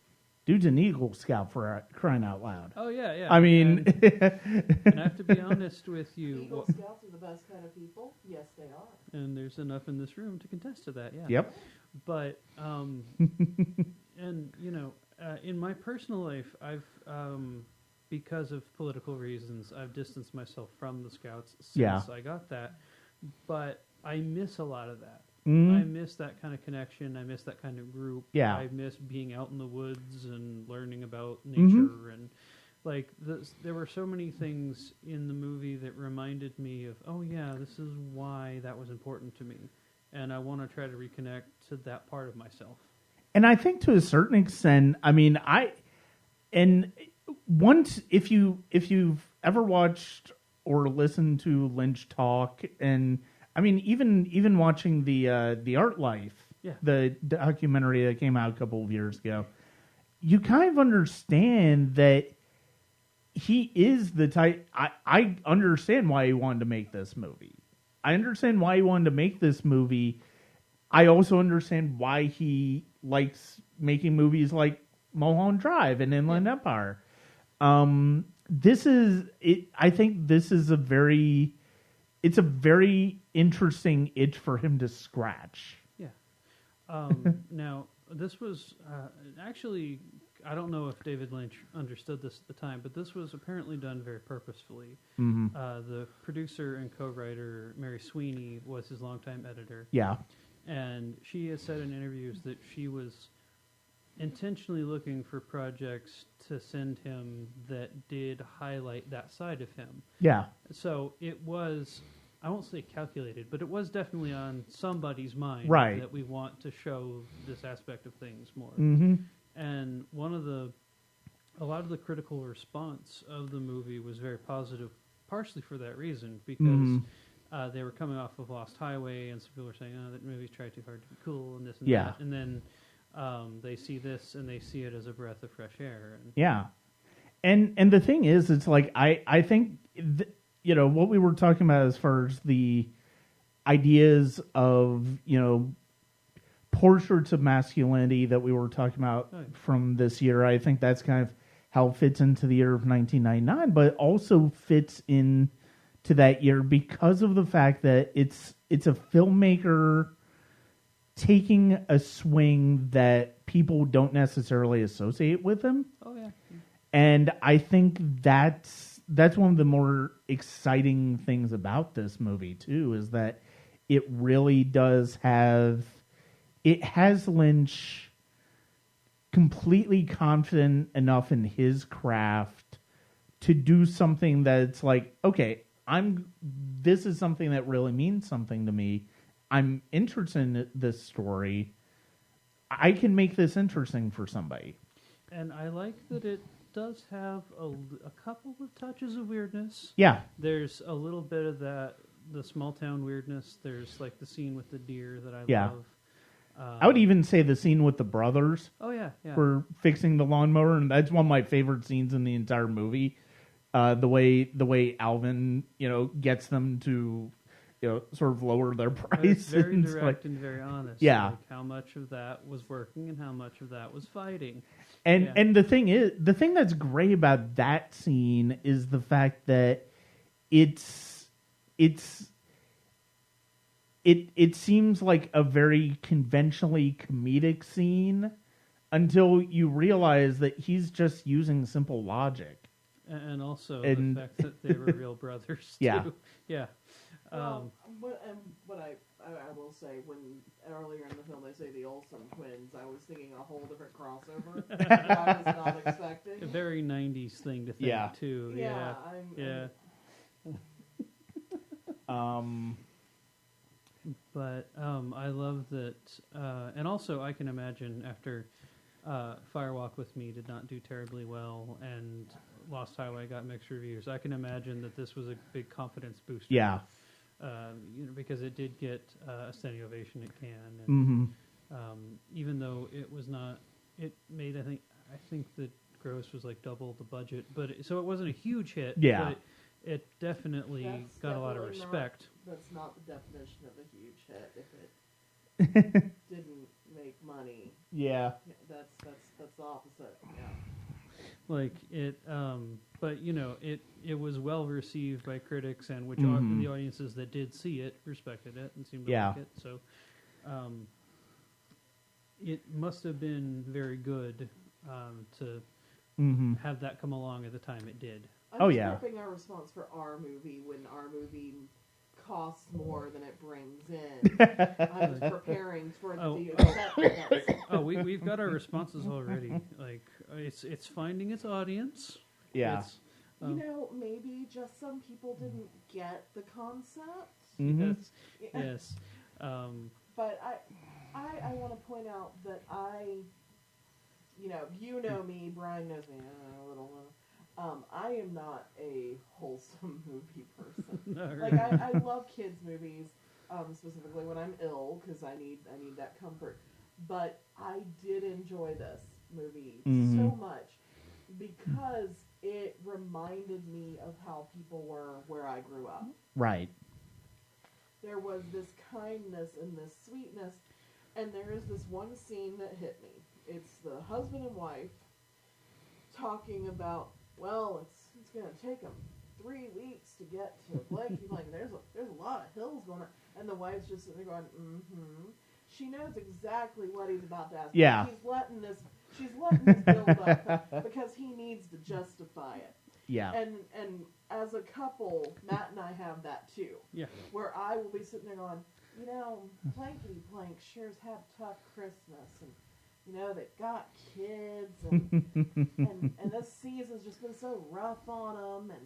Dude's an Eagle Scout, for crying out loud. Oh, yeah. I mean... and I have to be honest with you. Eagle Scouts are the best kind of people. Yes, they are. And there's enough in this room to contest to that, Yep. But, and, in my personal life, I've, because of political reasons, I've distanced myself from the Scouts since I got that. But I miss a lot of that. I miss that kind of connection. I miss that kind of group. Yeah. I miss being out in the woods and learning about nature. And like there were so many things in the movie that reminded me of, oh yeah, this is why that was important to me. And I want to try to reconnect to that part of myself. And I think to a certain extent, I mean, once, if you've ever watched or listened to Lynch talk, and I mean, even watching the Art Life, the documentary that came out a couple of years ago, you kind of understand that he is the type. I understand why he wanted to make this movie. I understand why he wanted to make this movie. I also understand why he likes making movies like Mulholland Drive and Inland Empire. This is it. I think this is it's a very interesting itch for him to scratch. Yeah. Now, this was actually, I don't know if David Lynch understood this at the time, but this was apparently done very purposefully. The producer and co-writer, Mary Sweeney, was his longtime editor. Yeah. And she has said in interviews that she was intentionally looking for projects to send him that did highlight that side of him. Yeah. So it was, I won't say calculated, but it was definitely on somebody's mind that we want to show this aspect of things more. And a lot of the critical response of the movie was very positive, partially for that reason, because they were coming off of Lost Highway, and some people were saying, oh, that movie's tried too hard to be cool, and this and that. And then they see this, and they see it as a breath of fresh air. And the thing is, it's like, I think, what we were talking about as far as the ideas of, portraits of masculinity that we were talking about from this year, I think that's kind of how it fits into the year of 1999, but it also fits in to that year because of the fact that it's a filmmaker taking a swing that people don't necessarily associate with him. Oh yeah. And I think that's one of the more exciting things about this movie too, is that it really has Lynch completely confident enough in his craft to do something that's like, okay, this is something that really means something to me. I'm interested in this story. I can make this interesting for somebody. And I like that it does have a couple of touches of weirdness. Yeah. There's a little bit of that, the small town weirdness. There's like the scene with the deer that I Yeah. love. I would even say the scene with the brothers Oh yeah, yeah. for fixing the lawnmower, and that's one of my favorite scenes in the entire movie. The way Alvin, gets them to, sort of lower their price. It's very and it's direct and very honest. Yeah. Like how much of that was working and how much of that was fighting. And Yeah. and the thing that's great about that scene is the fact that it seems like a very conventionally comedic scene until you realize that he's just using simple logic. And also And- the fact that they were real brothers too. Yeah. Yeah. What I will say, when earlier in the film they say the Olsen twins, I was thinking a whole different crossover that I was not expecting. A very 90s thing to think Yeah. too. Yeah. Yeah. But I love that, and also I can imagine after Firewalk with Me did not do terribly well, and Lost Highway got mixed reviews. I can imagine that this was a big confidence booster. Yeah. Because it did get a standing ovation at Cannes, and Mm-hmm. even though it was not, it made I think the gross was like double the budget, but so it wasn't a huge hit. Yeah. But it definitely That's got a lot of definitely not- respect. That's not the definition of a huge hit. If it didn't make money, Yeah. that's the opposite. Yeah. Like it, but it was well received by critics, and which Mhm. the audiences that did see it respected it and seemed to Yeah. like it. So, it must have been very good to Mm-hmm. have that come along at the time it did. I'm Oh, just yeah. prepping our response for our movie when our movie costs more than it brings in. I'm just preparing for Oh. the acceptance. Oh, we've got our responses already. Like it's finding its audience. Yeah. It's, Maybe just some people didn't get the concept. Mm-hmm. Yes. Yes. But I want to point out that you know me, Brian knows me a little. I am not a wholesome movie person. No, Like I love kids movies, specifically when I'm ill because I need that comfort. But I did enjoy this movie so much because it reminded me of how people were where I grew up. Right. There was this kindness and this sweetness, and there is this one scene that hit me. It's the husband and wife talking about, well, it's going to take them 3 weeks to get to Blake. He's like, there's a lot of hills going on, and the wife's just sitting there going, mm-hmm. She knows exactly what he's about to ask. Yeah. She's letting this build up because he needs to justify it. Yeah. And as a couple, Matt and I have that too. Yeah. Where I will be sitting there going, Blankety Blank shares have tough Christmas, and they've got kids, and this season's just been so rough on them,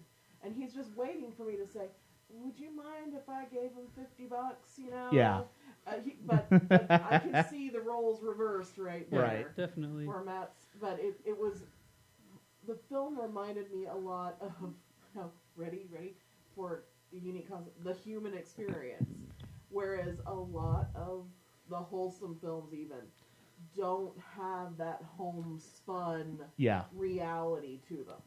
and he's just waiting for me to say, would you mind if I gave him $50? Yeah. But I can see the roles reversed right there. Right. Definitely. Where Matt's, but it was, the film reminded me a lot of, ready for the unique concept, the human experience. Whereas a lot of the wholesome films even don't have that homespun Yeah. reality to them.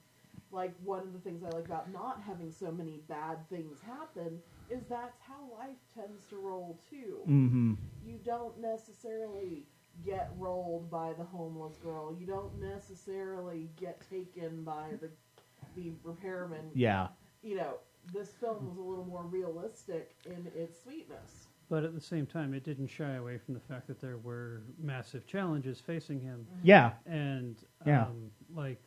Like, one of the things I like about not having so many bad things happen is that's how life tends to roll too. Mm-hmm. You don't necessarily get rolled by the homeless girl. You don't necessarily get taken by the repairman. Yeah. This film was a little more realistic in its sweetness. But at the same time, it didn't shy away from the fact that there were massive challenges facing him. Yeah. And, Yeah.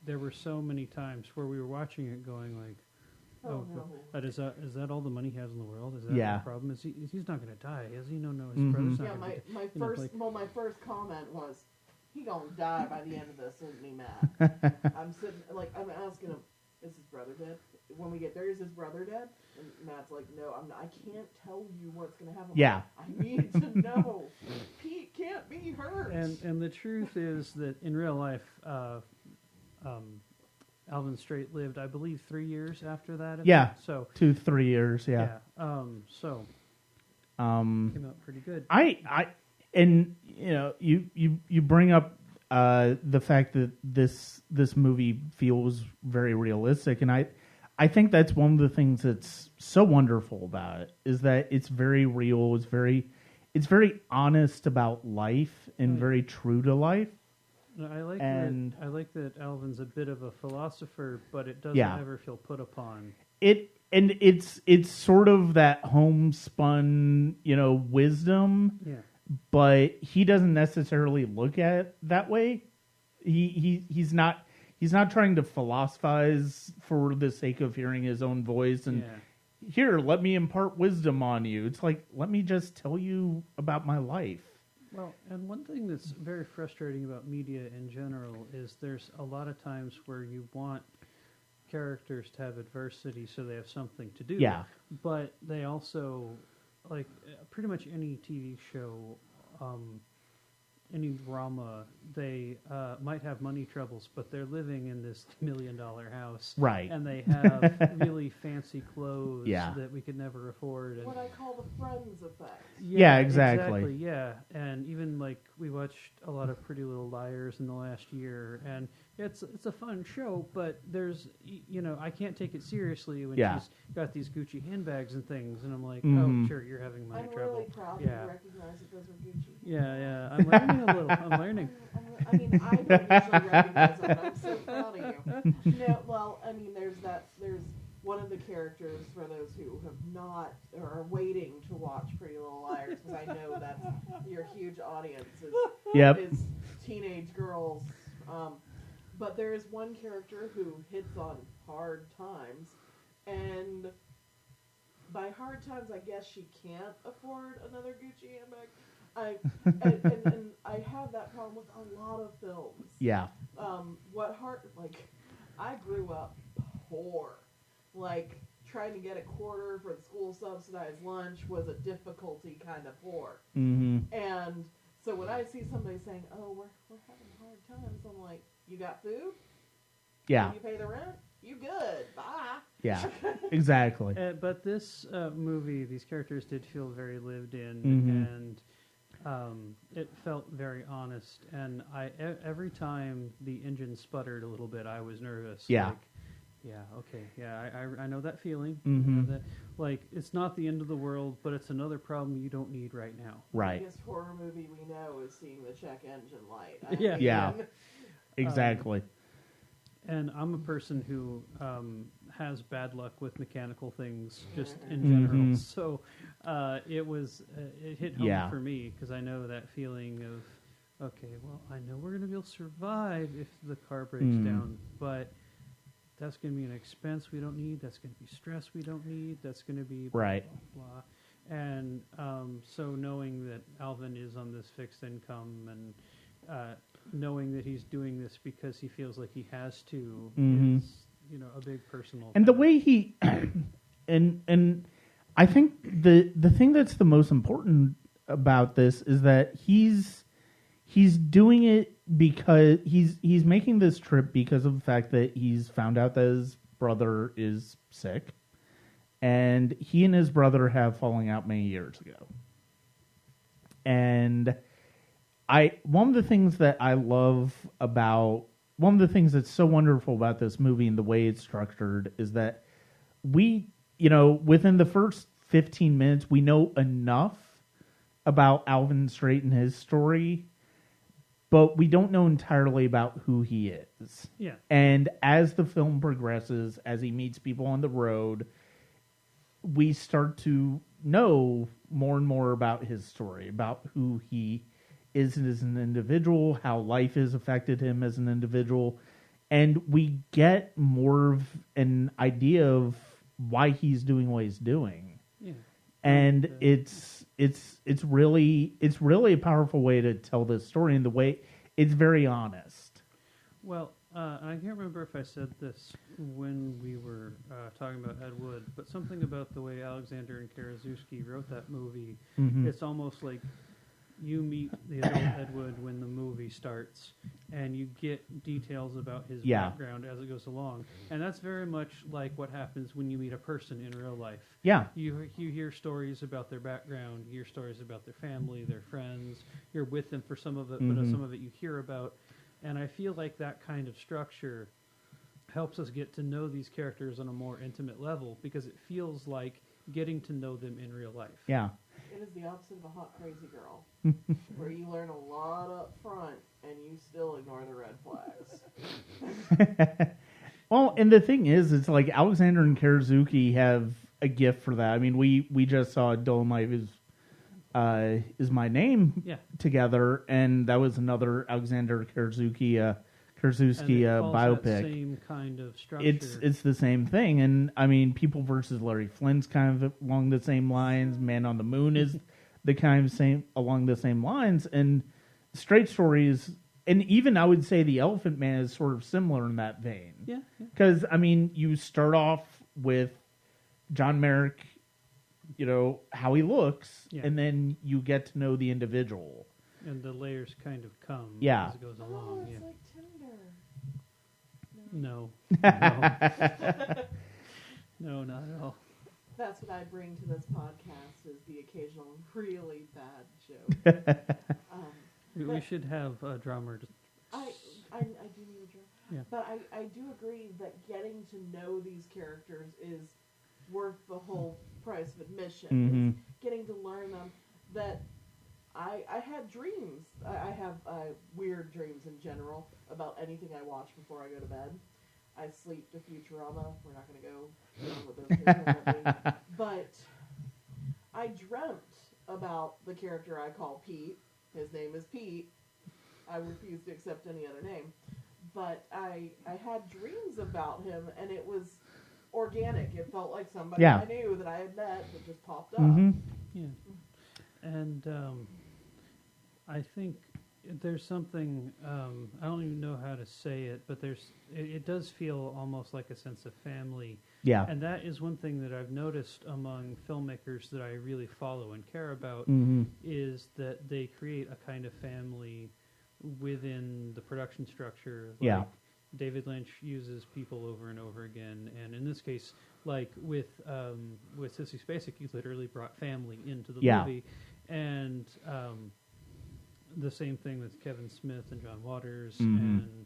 there were so many times where we were watching it going like, Oh, no. Is that all the money he has in the world? Is that Yeah. the problem? He's not going to die, is he? No, his Mhm. brother's not Yeah, going to my die. my first comment was, he gonna die by the end of this, isn't he, Matt? I'm sitting, I'm asking him, is his brother dead? When we get there, is his brother dead? And Matt's like, no, I can't tell you what's gonna happen. Yeah. I need to know. Pete can't be hurt. And the truth is that in real life, Alvin Straight lived, I believe, 3 years after that. Yeah. So 2-3 years. Yeah. So came out pretty good. And you bring up the fact that this movie feels very realistic, and I think that's one of the things that's so wonderful about it is that it's very real. It's very honest about life and very true to life. I like that Alvin's a bit of a philosopher, but it doesn't ever feel put upon. It's sort of that homespun, wisdom. Yeah. But he doesn't necessarily look at it that way. He's not trying to philosophize for the sake of hearing his own voice and here, let me impart wisdom on you. It's like, let me just tell you about my life. Well, and one thing that's very frustrating about media in general is there's a lot of times where you want characters to have adversity so they have something to do. Yeah. But they also, like, pretty much any TV show, any drama, they might have money troubles, but they're living in this $1 million house. Right. And they have really fancy clothes that we could never afford. And what I call the Friends effect. Yeah, exactly. Yeah, and even like we watched a lot of Pretty Little Liars in the last year, and it's a fun show, but there's I can't take it seriously when she's got these Gucci handbags and things, and I'm like, oh sure, you're having money trouble. I'm really proud to recognize that those are Gucci. Yeah, I'm learning a little. I'm learning. I mean, I don't usually recognize them, but I'm so proud of you. No, well, I mean, there's one of the characters for those who have not or are waiting to watch Pretty Little Liars, because I know that's your huge audience is teenage girls. But there is one character who hits on hard times, and by hard times, I guess she can't afford another Gucci handbag. And I have that problem with a lot of films. Yeah. I grew up poor. Like, trying to get a quarter for the school subsidized lunch was a difficulty kind of poor. Mm-hmm. And so when I see somebody saying, "Oh, we're having hard times," I'm like, "You got food? Yeah. Can you pay the rent? You good? Bye." Yeah. Exactly. But this movie, these characters did feel very lived in, and it felt very honest. And every time the engine sputtered a little bit, I was nervous. Yeah. Like, I know that feeling. Mm-hmm. I know that, like, it's not the end of the world, but it's another problem you don't need right now. Right. The biggest horror movie we know is seeing the check engine light. Yeah. Exactly. And I'm a person who has bad luck with mechanical things just in general. So it hit home for me because I know that feeling of, okay, well, I know we're going to be able to survive if the car breaks down, but that's going to be an expense we don't need. That's going to be stress we don't need. That's going to be blah, right. blah, blah. And so knowing that Alvin is on this fixed income and knowing that he's doing this because he feels like he has to is, a big personal and thing. the way he and I think the thing that's the most important about this is that he's doing it because he's making this trip because of the fact that he's found out that his brother is sick, and he and his brother have falling out many years ago. And one of the things that I love about one of the things that's so wonderful about this movie and the way it's structured is that we, within the first 15 minutes, we know enough about Alvin Straight and his story, but we don't know entirely about who he is. Yeah. And as the film progresses, as he meets people on the road, we start to know more and more about his story, about who he is as an individual, how life has affected him as an individual, and we get more of an idea of why he's doing what he's doing. Yeah. And it's really a powerful way to tell this story, and the way it's very honest. Well, I can't remember if I said this when we were talking about Ed Wood, but something about the way Alexander and Karaszewski wrote that movie. It's almost like you meet the adult Edward when the movie starts, and you get details about his background as it goes along. And that's very much like what happens when you meet a person in real life. Yeah. You hear stories about their background, you hear stories about their family, their friends. You're with them for some of it, but some of it you hear about. And I feel like that kind of structure helps us get to know these characters on a more intimate level, because it feels like getting to know them in real life. Yeah. It is the opposite of a hot, crazy girl, where you learn a lot up front and you still ignore the red flags. Well, and the thing is like Alexander and Karazuki have a gift for that. I mean, we just saw Dolomite is My Name together, and that was another Alexander Karazuki biopic. Same kind of structure. It's the same thing, and I mean, People versus Larry Flint's kind of along the same lines. Man on the Moon is the kind of same along the same lines, and Straight Stories, and even I would say The Elephant Man is sort of similar in that vein. Yeah. Because I mean, you start off with John Merrick, how he looks, and then you get to know the individual. And the layers kind of come as it goes along. It's like Tinder. No. No, not at all. That's what I bring to this podcast, is the occasional really bad joke. We should have a drummer. I do need a drummer. Yeah. But I do agree that getting to know these characters is worth the whole price of admission. It's getting to learn them. That I had dreams. I have weird dreams in general about anything I watch before I go to bed. I sleep to Futurama. We're not going to go on with those. But I dreamt about the character I call Pete. His name is Pete. I refuse to accept any other name. But I had dreams about him, and it was organic. It felt like somebody I knew that I had met that just popped up. Yeah. And I think there's something, I don't even know how to say it, but it does feel almost like a sense of family. Yeah. And that is one thing that I've noticed among filmmakers that I really follow and care about, is that they create a kind of family within the production structure. Like David Lynch uses people over and over again, and in this case, like with Sissy Spacek, he literally brought family into the movie, and the same thing with Kevin Smith and John Waters and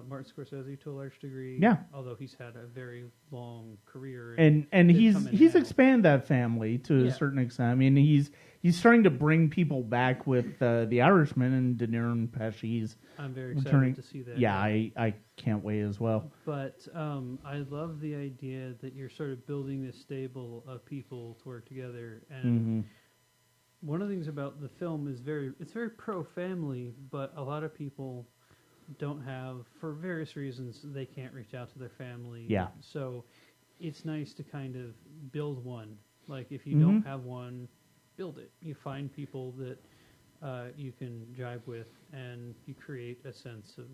Martin Scorsese to a large degree. Yeah, although he's had a very long career, and he's expanded that family to a certain extent. I mean, he's starting to bring people back with The Irishman and De Niro and Pesci's. I'm very excited to see that. Yeah, I can't wait as well. But I love the idea that you're sort of building this stable of people to work together. And one of the things about the film is it's very pro-family, but a lot of people don't have, for various reasons, they can't reach out to their family. Yeah. So it's nice to kind of build one. Like, if you don't have one, build it. You find people that you can jive with, and you create a sense of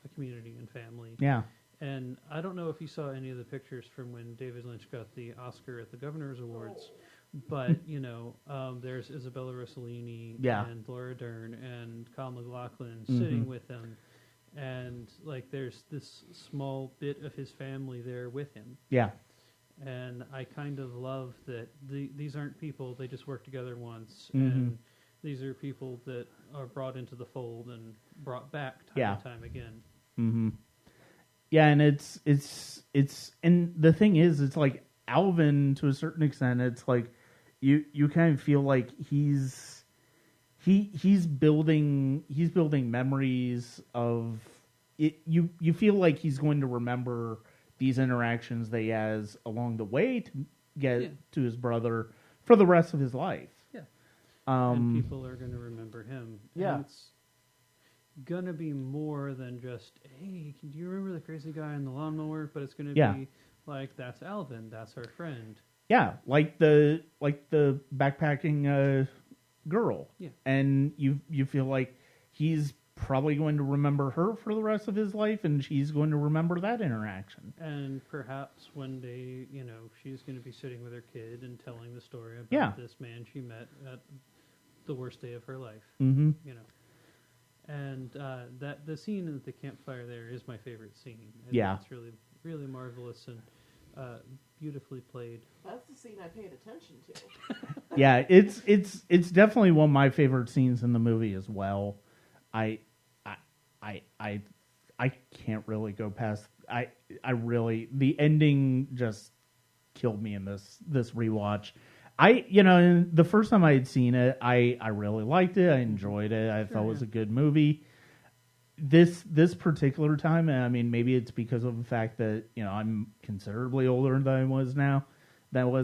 a community and family. Yeah. And I don't know if you saw any of the pictures from when David Lynch got the Oscar at the Governor's Awards, but, there's Isabella Rossellini and Laura Dern and Kyle MacLachlan sitting with him. And, like, there's this small bit of his family there with him. Yeah. And I kind of love that these aren't people, they just work together once. And these are people that are brought into the fold and brought back time and time again. Yeah, and it's and the thing is, it's like Alvin, to a certain extent, it's like you kind of feel like he's building memories of it. You feel like he's going to remember these interactions that he has along the way to get to his brother for the rest of his life. Yeah. And people are going to remember him. Yeah. And it's going to be more than just, hey, do you remember the crazy guy in the lawnmower? But it's going to be like, that's Alvin, that's our friend. Yeah, like the backpacking girl. Yeah. And you feel like he's probably going to remember her for the rest of his life, and she's going to remember that interaction. And perhaps one day, she's going to be sitting with her kid and telling the story about this man she met at the worst day of her life. Mm-hmm. You know. And that the scene at the campfire there is my favorite scene. I Yeah. think it's really, really marvelous and beautifully played. That's the scene I paid attention to. Yeah, it's definitely one of my favorite scenes in the movie as well. I can't really go past. I really, the ending just killed me in this rewatch. The first time I had seen it, I really liked it. I enjoyed it. I thought it was a good movie. This particular time, and I mean, maybe it's because of the fact that I'm considerably older than I was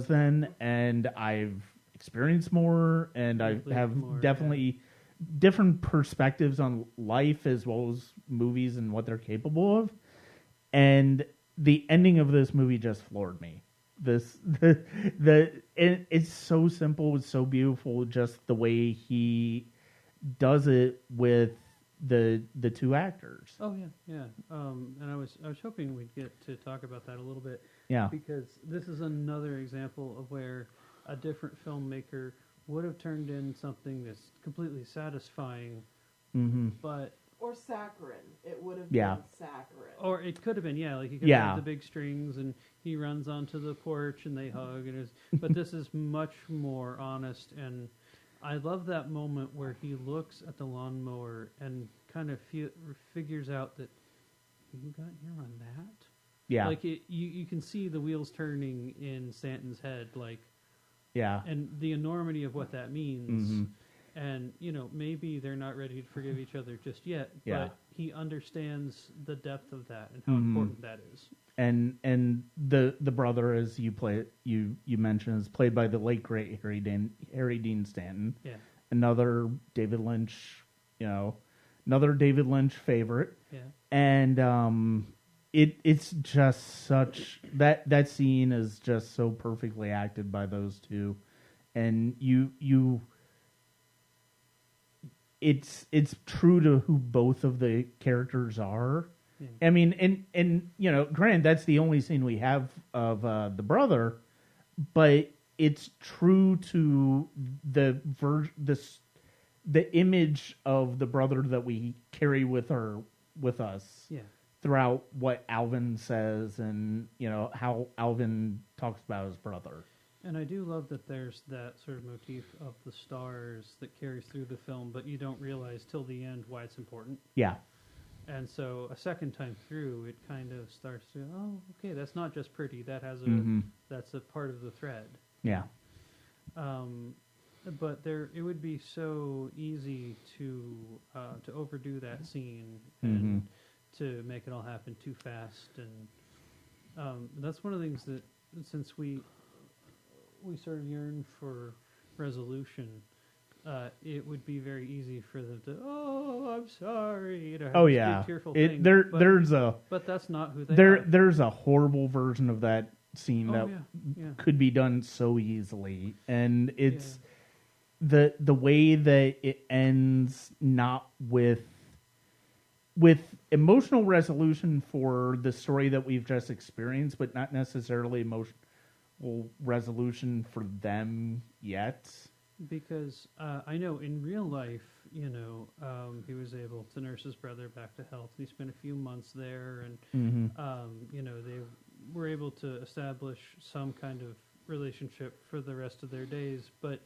then, and I've experienced more, and I have definitely different perspectives on life as well as movies and what they're capable of. And the ending of this movie just floored me. It's so simple, it's so beautiful, just the way he does it with the two actors. Oh yeah. And I was hoping we'd get to talk about that a little bit. Yeah. Because this is another example of where a different filmmaker would have turned in something that's completely satisfying, but Or saccharine. It would have Yeah. been saccharine. or it could have been like he could have the big strings and he runs onto the porch and they hug but this is much more honest, and I love that moment where he looks at the lawnmower and kind of figures out that you got here on that. Yeah. Like you can see the wheels turning in Stanton's head, like. Yeah. And the enormity of what that means. And, maybe they're not ready to forgive each other just yet, but he understands the depth of that and how important that is. And the brother, as you mentioned, is played by the late great Harry Dean Stanton. Yeah. Another David Lynch, favorite. Yeah. And it's just such that scene is just so perfectly acted by those two, and it's true to who both of the characters are. Yeah. I mean, and granted, that's the only scene we have of the brother, but it's true to the image of the brother that we carry with us. Yeah. Throughout what Alvin says and, how Alvin talks about his brother. And I do love that there's that sort of motif of the stars that carries through the film, but you don't realize till the end why it's important. Yeah. And so a second time through, it kind of starts to, okay, that's not just pretty. That has that's a part of the thread. Yeah. But it would be so easy to overdo that scene and to make it all happen too fast, and that's one of the things that since we sort of yearn for resolution, it would be very easy for them to I'm sorry, big tearful thing. But that's not who they are. There's a horrible version of that scene that could be done so easily, and it's the way that it ends, not with emotional resolution for the story that we've just experienced, but not necessarily emotional resolution for them yet. Because I know in real life, he was able to nurse his brother back to health. He spent a few months there, and they were able to establish some kind of relationship for the rest of their days. But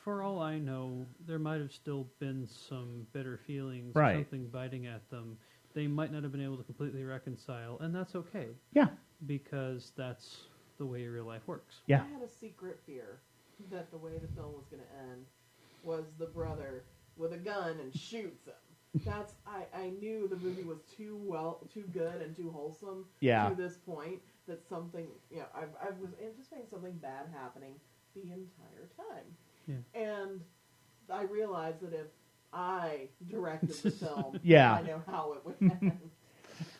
for all I know, there might have still been some bitter feelings, or something biting at them. They might not have been able to completely reconcile, and that's okay. Yeah. Because that's the way real life works. Yeah. I had a secret fear that the way the film was going to end was the brother with a gun and shoots him. I knew the movie was too good and too wholesome to this point that something, I was anticipating something bad happening the entire time. Yeah. And I realized that if I directed the film, I know how it would end.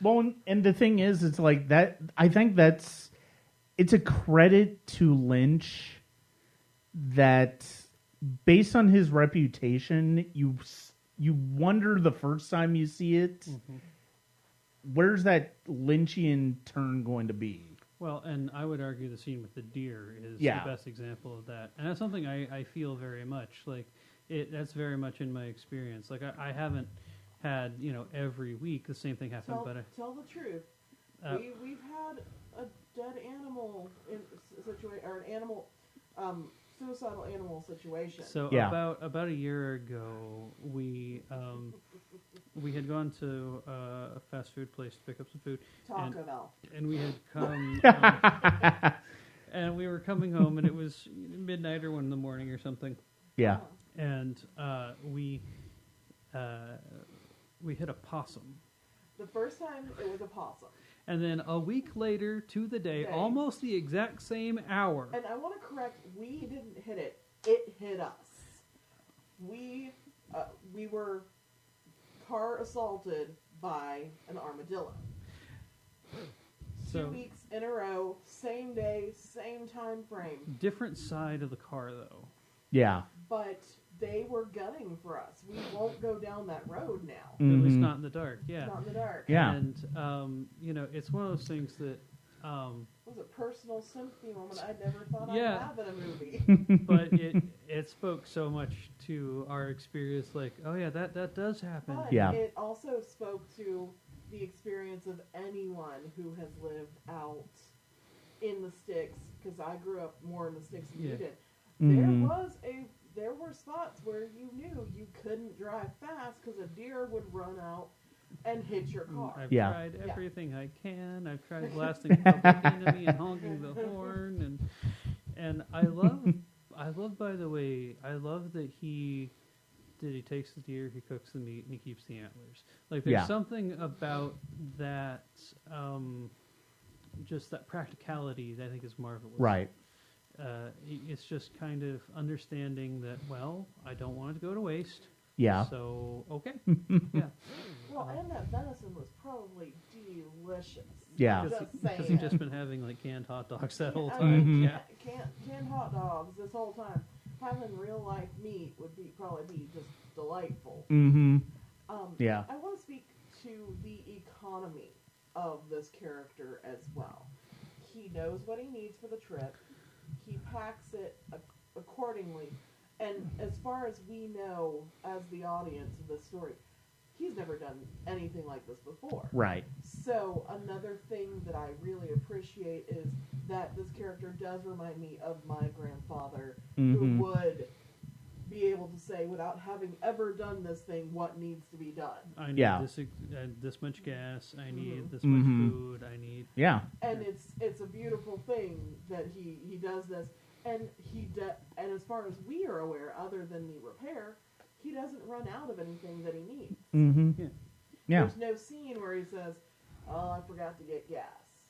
Well, and the thing is, it's like that. I think it's a credit to Lynch that, based on his reputation, you wonder the first time you see it, where's that Lynchian turn going to be? Well, and I would argue the scene with the deer is Yeah. the best example of that, and that's something I feel very much like. That's very much in my experience. Like I haven't had every week the same thing happen, but Tell the truth. We've had a dead animal situation, or an animal, suicidal animal situation. So Yeah. about a year ago, we had gone to a fast food place to pick up some food, Taco Bell. and we had come, and we were coming home, and it was midnight or 1 in the morning or something, Yeah. and we hit a possum. The first time it was a possum. And then a week later, to the day, almost the exact same hour. And I want to correct, we didn't hit it. It hit us. We were car assaulted by an armadillo. So, 2 weeks in a row, same day, same time frame. Different side of the car, though. Yeah. But they were gunning for us. We won't go down that road now. At least Mhm. not in the dark, yeah. Not in the dark. Yeah. And, it's one of those things that... It was a personal sympathy moment I never thought Yeah. I'd have in a movie. but it spoke so much to our experience, like, oh yeah, that does happen. But Yeah. it also spoke to the experience of anyone who has lived out in the sticks, because I grew up more in the sticks than you Yeah. did. Mhm. There were spots where you knew you couldn't drive fast because a deer would run out and hit your car. I've Yeah. tried Yeah. everything I can. I've tried blasting public enemy and honking the horn, and I love. By the way, I love that he takes the deer, he cooks the meat, and he keeps the antlers. Like there's Yeah. something about that, just that practicality that I think is marvelous. Right. It's just kind of understanding that, well, I don't want it to go to waste. Yeah. So, okay. Yeah. Well, and that venison was probably delicious. Yeah. Just Because saying. you've just been having like canned hot dogs that whole I time. mean, Mhm. Yeah. canned hot dogs this whole time. Having real life meat would probably be just delightful. Mm-hmm. Yeah. I want to speak to the economy of this character as well. He knows what he needs for the trip. He packs it accordingly. And as far as we know, as the audience of this story, he's never done anything like this before. Right. So another thing that I really appreciate is that this character does remind me of my grandfather, Mhm. who would be able to say, without having ever done this thing, what needs to be done. I need Yeah. this much gas. I need Mhm. this much Mhm. food. I need. Yeah. And it's a beautiful thing that he does this, and and as far as we are aware, other than the repair, he doesn't run out of anything that he needs. Mm-hmm. Yeah. Yeah. There's no scene where he says, "Oh, I forgot to get gas."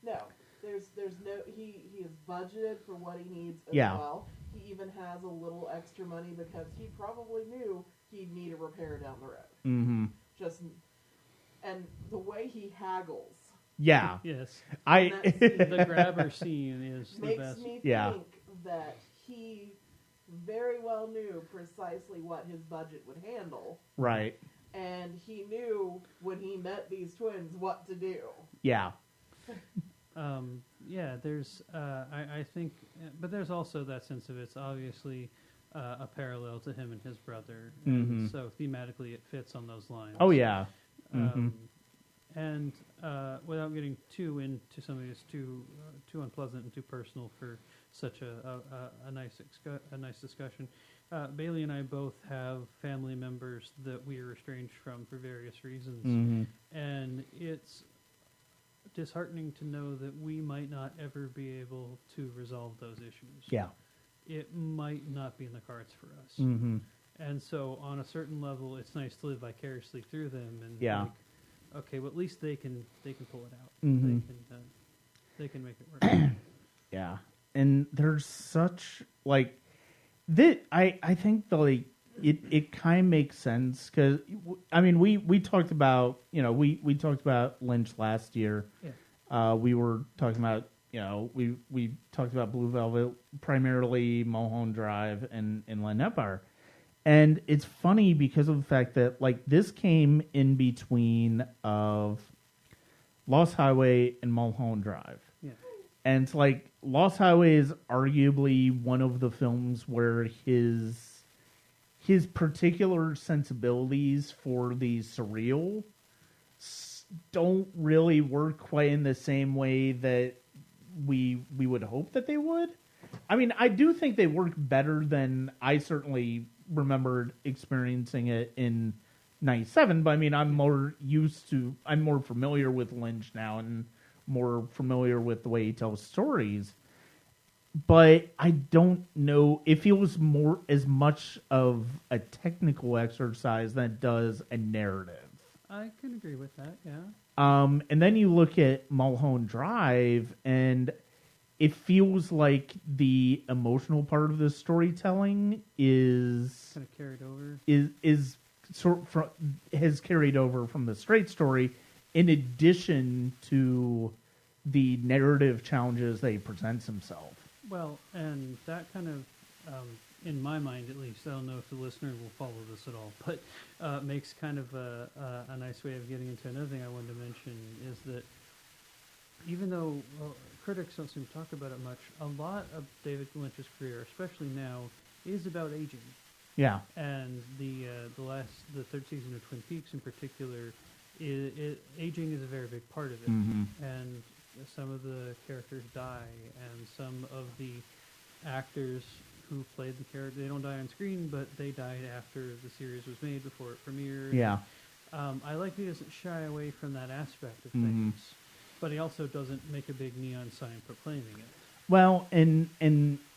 No, there's no. He is budgeted for what he needs as Yeah. well. He even has a little extra money because he probably knew he'd need a repair down the road. Mm-hmm. And the way he haggles Yeah. Yes. I. that scene The grabber scene is the makes best. me Yeah. think that he very well knew precisely what his budget would handle, Right. and he knew when he met these twins what to do. Yeah. Yeah, there's, I think, but there's also that sense of it's obviously a parallel to him and his brother. And Mhm. so thematically it fits on those lines. Oh yeah. Mhm. And without getting too into something that's too unpleasant and too personal for such a nice discussion, Bailey and I both have family members that we are estranged from for various reasons, Mhm. and it's disheartening to know that we might not ever be able to resolve those issues. Yeah. It might not be in the cards for us. Mm-hmm. And so on a certain level, it's nice to live vicariously through them and Yeah. think, okay, well at least they can pull it out. Mhm. They can make it work. Yeah. And there's such like that. I think the like it kind of makes sense because I mean we talked about we talked about Lynch last year. Yeah. We were talking about we talked about Blue Velvet, primarily Mulholland Drive and Inland Empire. And it's funny because of the fact that like this came in between of Lost Highway and Mulholland Drive. Yeah. And it's like Lost Highway is arguably one of the films where his particular sensibilities for the surreal don't really work quite in the same way that we would hope that they would. I mean, I do think they work better than I certainly remembered experiencing it in 97, but I mean, I'm more familiar with Lynch now and more familiar with the way he tells stories. But I don't know, it feels more as much of a technical exercise than it does a narrative. I can agree with that, yeah. And then you look at Mulholland Drive, and it feels like the emotional part of the storytelling is kind of carried over. Has carried over from the straight story, in addition to the narrative challenges that he presents himself. Well, and that kind of, in my mind at least, I don't know if the listener will follow this at all, but makes kind of a nice way of getting into another thing I wanted to mention is that even though critics don't seem to talk about it much, a lot of David Lynch's career, especially now, is about aging. Yeah. And the third season of Twin Peaks in particular, aging is a very big part of it. Mm-hmm. And some of the characters die, and some of the actors who played the character, they don't die on screen, but they died after the series was made, before it premiered. Yeah. I like he doesn't shy away from that aspect of Mm-hmm. things, but he also doesn't make a big neon sign proclaiming it. Well, and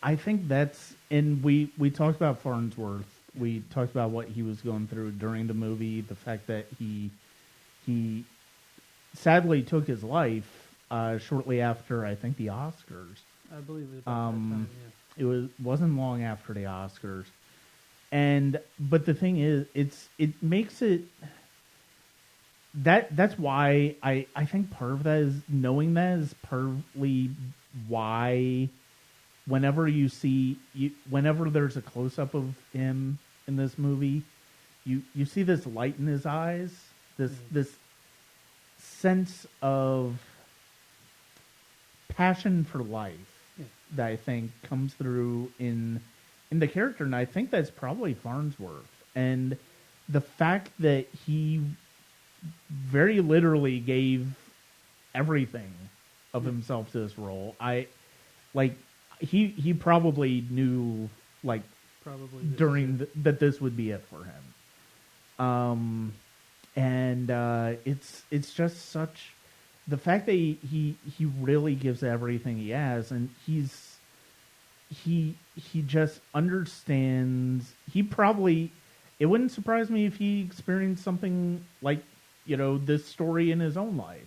I think that's, and we talked about Farnsworth. We talked about what he was going through during the movie, the fact that he sadly took his life shortly after, I think, the Oscars. I believe it was about that time, yeah. It wasn't long after the Oscars. But the thing is, it makes it, that's why I think part of that is, knowing that is partly why whenever whenever there's a close-up of him in this movie, you see this light in his eyes, this sense of passion for life that I think comes through in the character, and I think that's probably Farnsworth. And the fact that he very literally gave everything of himself to this role, he probably knew, like, Probably during that this would be it for him. It's just such, the fact that he really gives everything he has, and he just understands. He probably, it wouldn't surprise me if he experienced something like, this story in his own life.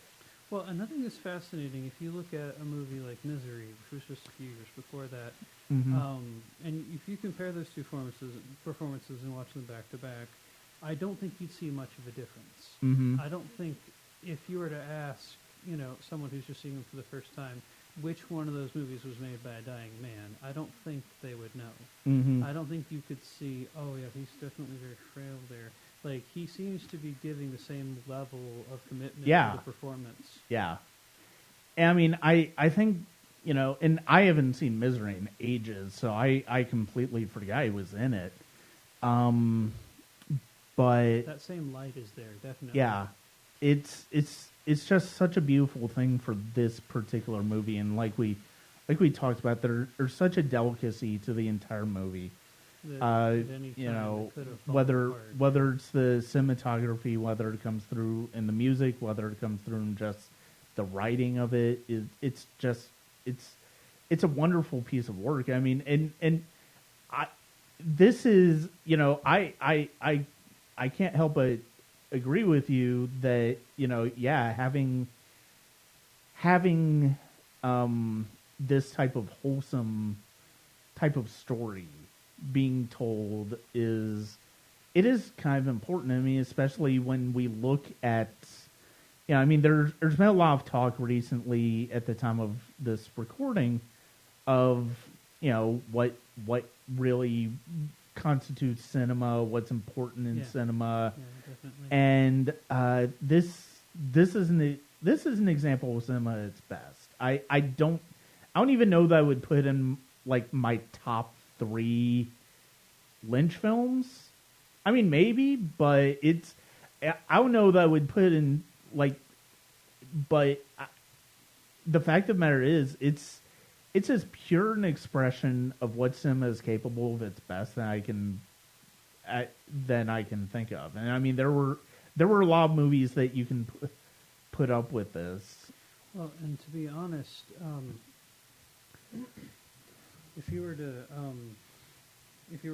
Well, another thing that's fascinating, if you look at a movie like Misery, which was just a few years before that, and if you compare those two performances and watch them back to back, I don't think you'd see much of a difference. Mm-hmm. I don't think if you were to ask, someone who's just seeing them for the first time, which one of those movies was made by a dying man, I don't think they would know. Mm-hmm. I don't think you could see, oh yeah, he's definitely very frail there. Like, he seems to be giving the same level of commitment to the performance. Yeah. And I mean, I think, and I haven't seen Misery in ages, so I completely forgot he was in it. But that same light is there, definitely. yeah, it's just such a beautiful thing for this particular movie, and like we talked about, there's such a delicacy to the entire movie. Whether it's the cinematography, whether it comes through in the music, whether it comes through in just the writing of it, it's a wonderful piece of work. I mean, this is, I can't help but agree with you that, having this type of wholesome type of story being told is kind of important. I mean, especially when we look at, there's been a lot of talk recently at the time of this recording of, what really constitutes cinema, what's important in cinema. Yeah, definitely. And this this is an example of cinema at its best. I don't even know that I would put in like my top 3 Lynch films. I mean, maybe, but I don't know that I would put in like. But the fact of the matter is, it's as pure an expression of what cinema is capable of its best than I can think of. And I mean, there were a lot of movies that you can put up with this. Well, and to be honest, if you were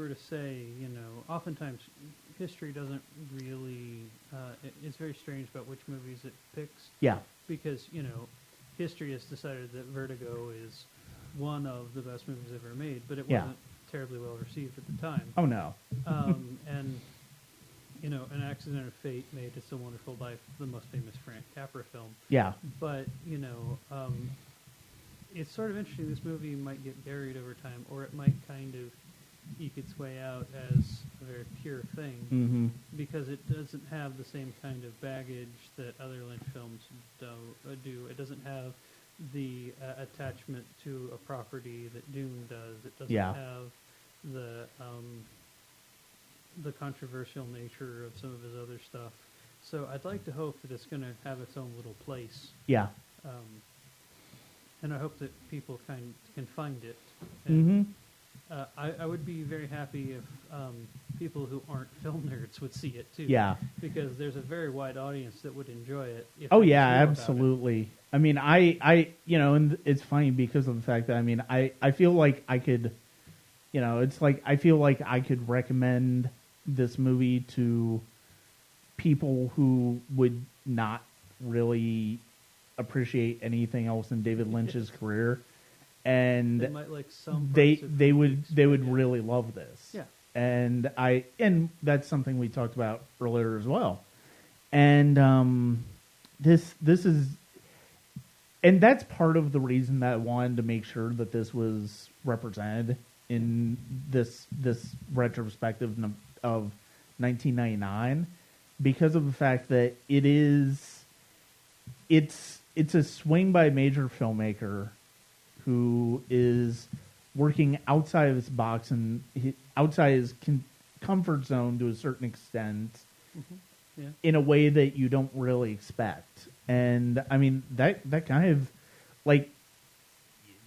to say, oftentimes history doesn't really, it's very strange about which movies it picks. Yeah. Because, history has decided that Vertigo is one of the best movies ever made, but it wasn't terribly well received at the time. Oh, no. And, An Accident of Fate made It's a Wonderful Life the most famous Frank Capra film. Yeah. But, it's sort of interesting. This movie might get buried over time, or it might kind of eke its way out as a very pure thing, because it doesn't have the same kind of baggage that other Lynch films do. It doesn't have the attachment to a property that Dune does. It doesn't have the controversial nature of some of his other stuff. So I'd like to hope that it's going to have its own little place. Yeah. And I hope that people can find it. And, I would be very happy if people who aren't film nerds would see it too. Yeah. Because there's a very wide audience that would enjoy it. If Oh they yeah, knew about absolutely. I mean, I and it's funny because of the fact that I feel like I could, it's like I feel like I could recommend this movie to people who would not really appreciate anything else in David Lynch's career, and They might like some. they parts of they the would movies, they but would yeah. really love this. Yeah. And that's something we talked about earlier as well. And this is, and that's part of the reason that I wanted to make sure that this was represented in this retrospective of 1999, because of the fact that it's a swing by a major filmmaker who is working outside of his box and outside his comfort zone to a certain extent, in a way that you don't really expect. And I mean that kind of like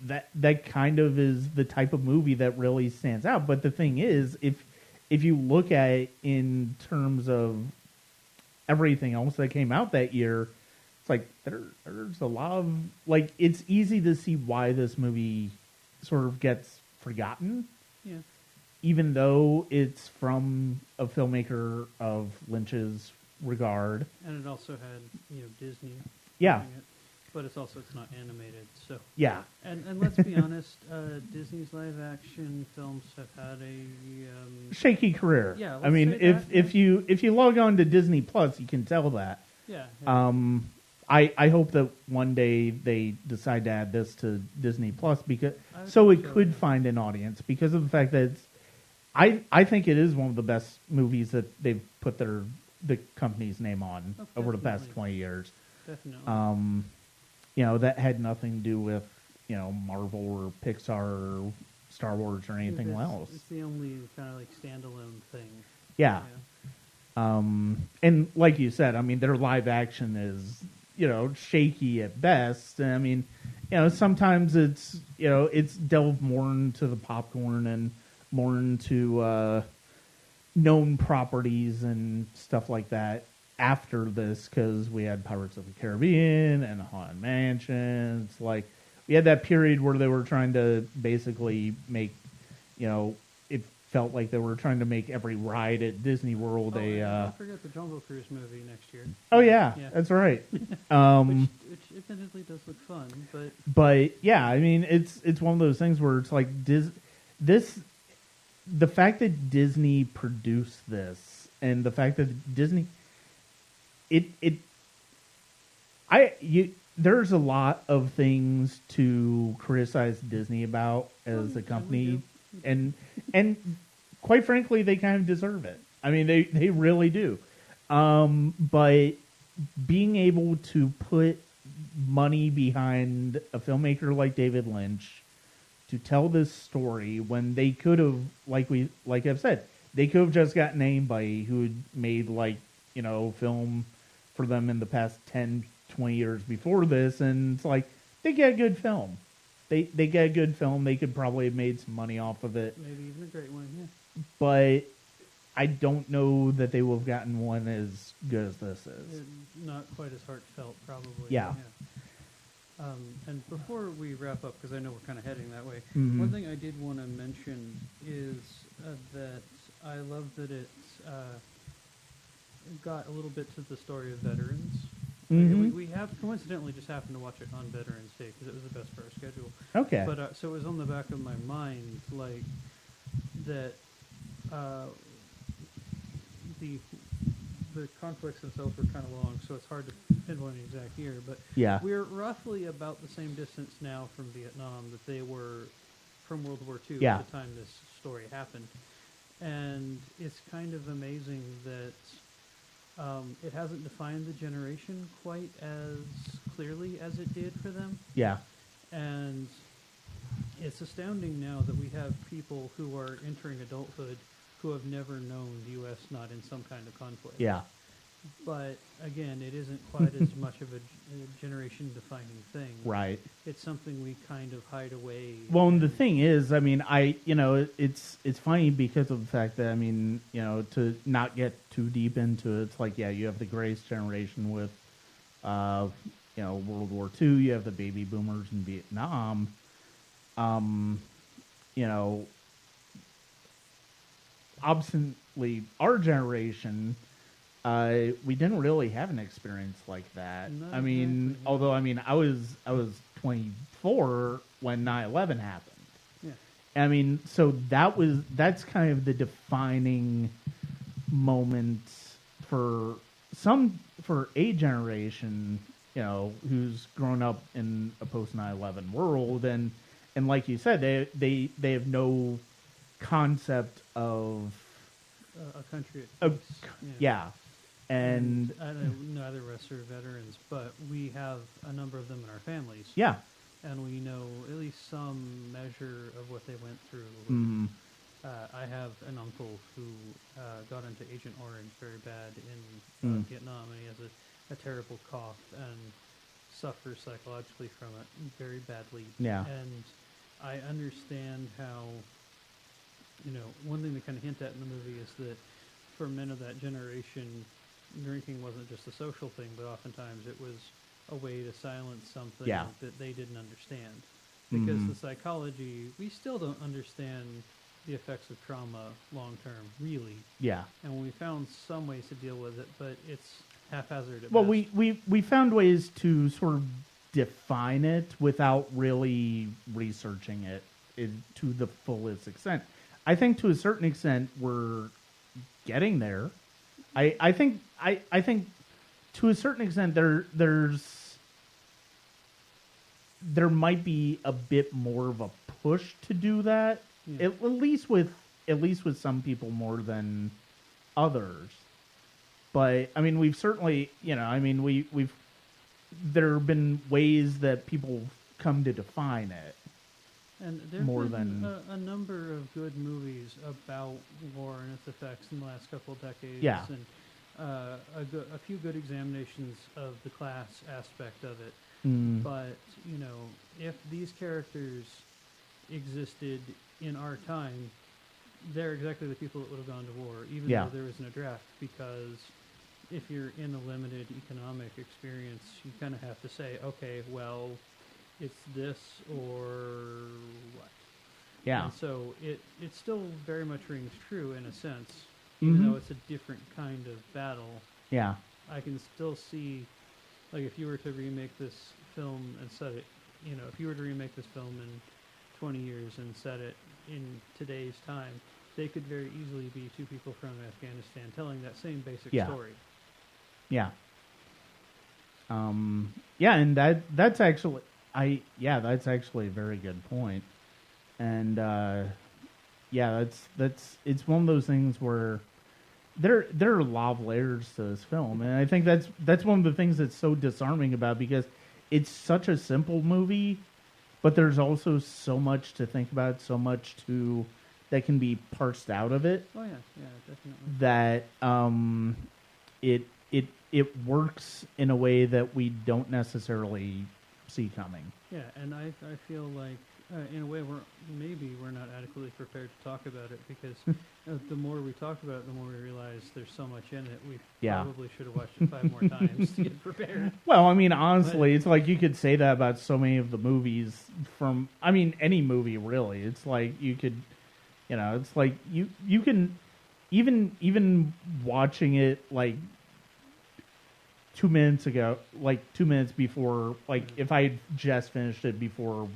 that kind of is the type of movie that really stands out. But the thing is, if you look at it in terms of everything else that came out that year, it's like there's a lot of, like, it's easy to see why this movie sort of gets forgotten. Yeah. Even though it's from a filmmaker of Lynch's regard. And it also had, Disney. Yeah. doing it, but it's not animated. So. Yeah. And let's be honest, Disney's live action films have had a shaky career. Yeah. I mean, if you log on to Disney Plus, you can tell that. Yeah. I hope that one day they decide to add this to Disney Plus, because so it could find an audience, because of the fact that I think it is one of the best movies that they've put the company's name on over the past 20 years. Definitely. That had nothing to do with Marvel or Pixar or Star Wars or anything else. It's the only kind of like standalone thing. Yeah. And like you said, I mean, their live action is, shaky at best. And I mean, sometimes it's delved more into the popcorn and more into known properties and stuff like that after this, because we had Pirates of the Caribbean and Haunted Mansion. It's like we had that period where they were trying to basically make, it felt like they were trying to make every ride at Disney World Don't forget the Jungle Cruise movie next year. Oh yeah. That's right. Which admittedly does look fun, but yeah, I mean, it's one of those things where it's like the fact that Disney produced this, and the fact that Disney, there's a lot of things to criticize Disney about as a company, and quite frankly, they kind of deserve it. I mean, they really do. But being able to put money behind a filmmaker like David Lynch to tell this story when they could have, like I've said, they could have just gotten anybody who had made film for them in the past 10, 20 years before this, and it's like they get a good film. They get a good film. They could probably have made some money off of it. Maybe even a great one, yeah. But I don't know that they would have gotten one as good as this is. Not quite as heartfelt, probably. Yeah. And before we wrap up, because I know we're kind of heading that way, Mhm. one thing I did want to mention is that I love that it got a little bit to the story of veterans. Mhm. We have coincidentally just happened to watch it on Veterans Day because it was the best for our schedule. Okay. But so it was on the back of my mind, like that. The conflicts themselves were kind of long, so it's hard to pinpoint an exact year. But Yeah. we're roughly about the same distance now from Vietnam that they were from World War II Yeah. at the time this story happened. And it's kind of amazing that it hasn't defined the generation quite as clearly as it did for them. Yeah. And it's astounding now that we have people who are entering adulthood who have never known the U.S. not in some kind of conflict. Yeah. But again, it isn't quite as much of a generation-defining thing. Right. It's something we kind of hide away. Well, and the thing is, I mean, it's funny because of the fact that, I mean, to not get too deep into it, it's like, yeah, you have the greatest generation with, World War II, you have the baby boomers in Vietnam. Obviously, our generation, we didn't really have an experience like that. No, I mean, exactly. although I was 24 when 9/11 happened. Yeah. I mean, so that's kind of the defining moment for a generation, who's grown up in a post 9/11 world, and like you said, they have no concept of a country a, at peace. yeah. And I know neither of us are veterans, but we have a number of them in our families. yeah. And we know at least some measure of what they went through. Mhm. I have an uncle who got into Agent Orange very bad in Vietnam, and he has a terrible cough and suffers psychologically from it very badly. Yeah. And I understand how, one thing they kind of hint at in the movie is that for men of that generation, drinking wasn't just a social thing, but oftentimes it was a way to silence something Yeah. that they didn't understand. Because Mhm. the psychology, we still don't understand the effects of trauma long term, really. Yeah. And we found some ways to deal with it, but it's haphazard at Well, best. we found ways to sort of define it without really researching it to the fullest extent. I think to a certain extent we're getting there. I think to a certain extent there might be a bit more of a push to do that. Yeah. At least with some people more than others. But I mean, we've certainly, we've there have been ways that people come to define it. And there more have been than- a number of good movies about war and its effects in the last couple of decades. Yeah. And a few good examinations of the class aspect of it. Mm. But, if these characters existed in our time, they're exactly the people that would have gone to war, even Yeah. though there isn't a draft, because if you're in a limited economic experience, you kind of have to say, okay, well, it's this or what? Yeah. And so it still very much rings true in a sense, even Mhm. though it's a different kind of battle. Yeah. I can still see, like, if you were to remake this film and set it, if you were to remake this film in 20 years and set it in today's time, they could very easily be two people from Afghanistan telling that same basic Yeah. story. Yeah. Yeah, and that's actually that's actually a very good point. And it's one of those things where there are a lot of layers to this film, and I think that's one of the things that's so disarming about it, because it's such a simple movie, but there's also so much to think about, so much that can be parsed out of it. Oh yeah, definitely. That it works in a way that we don't necessarily see coming. Yeah, and I feel like in a way we're not adequately prepared to talk about it because the more we talk about it, the more we realize there's so much in it. We probably should have watched it 5 more times to get prepared. Well, I mean, honestly, it's like you could say that about so many of the movies any movie really. It's like you could, it's like you can even watching it like 2 minutes ago, like 2 minutes before, like if I had just finished it before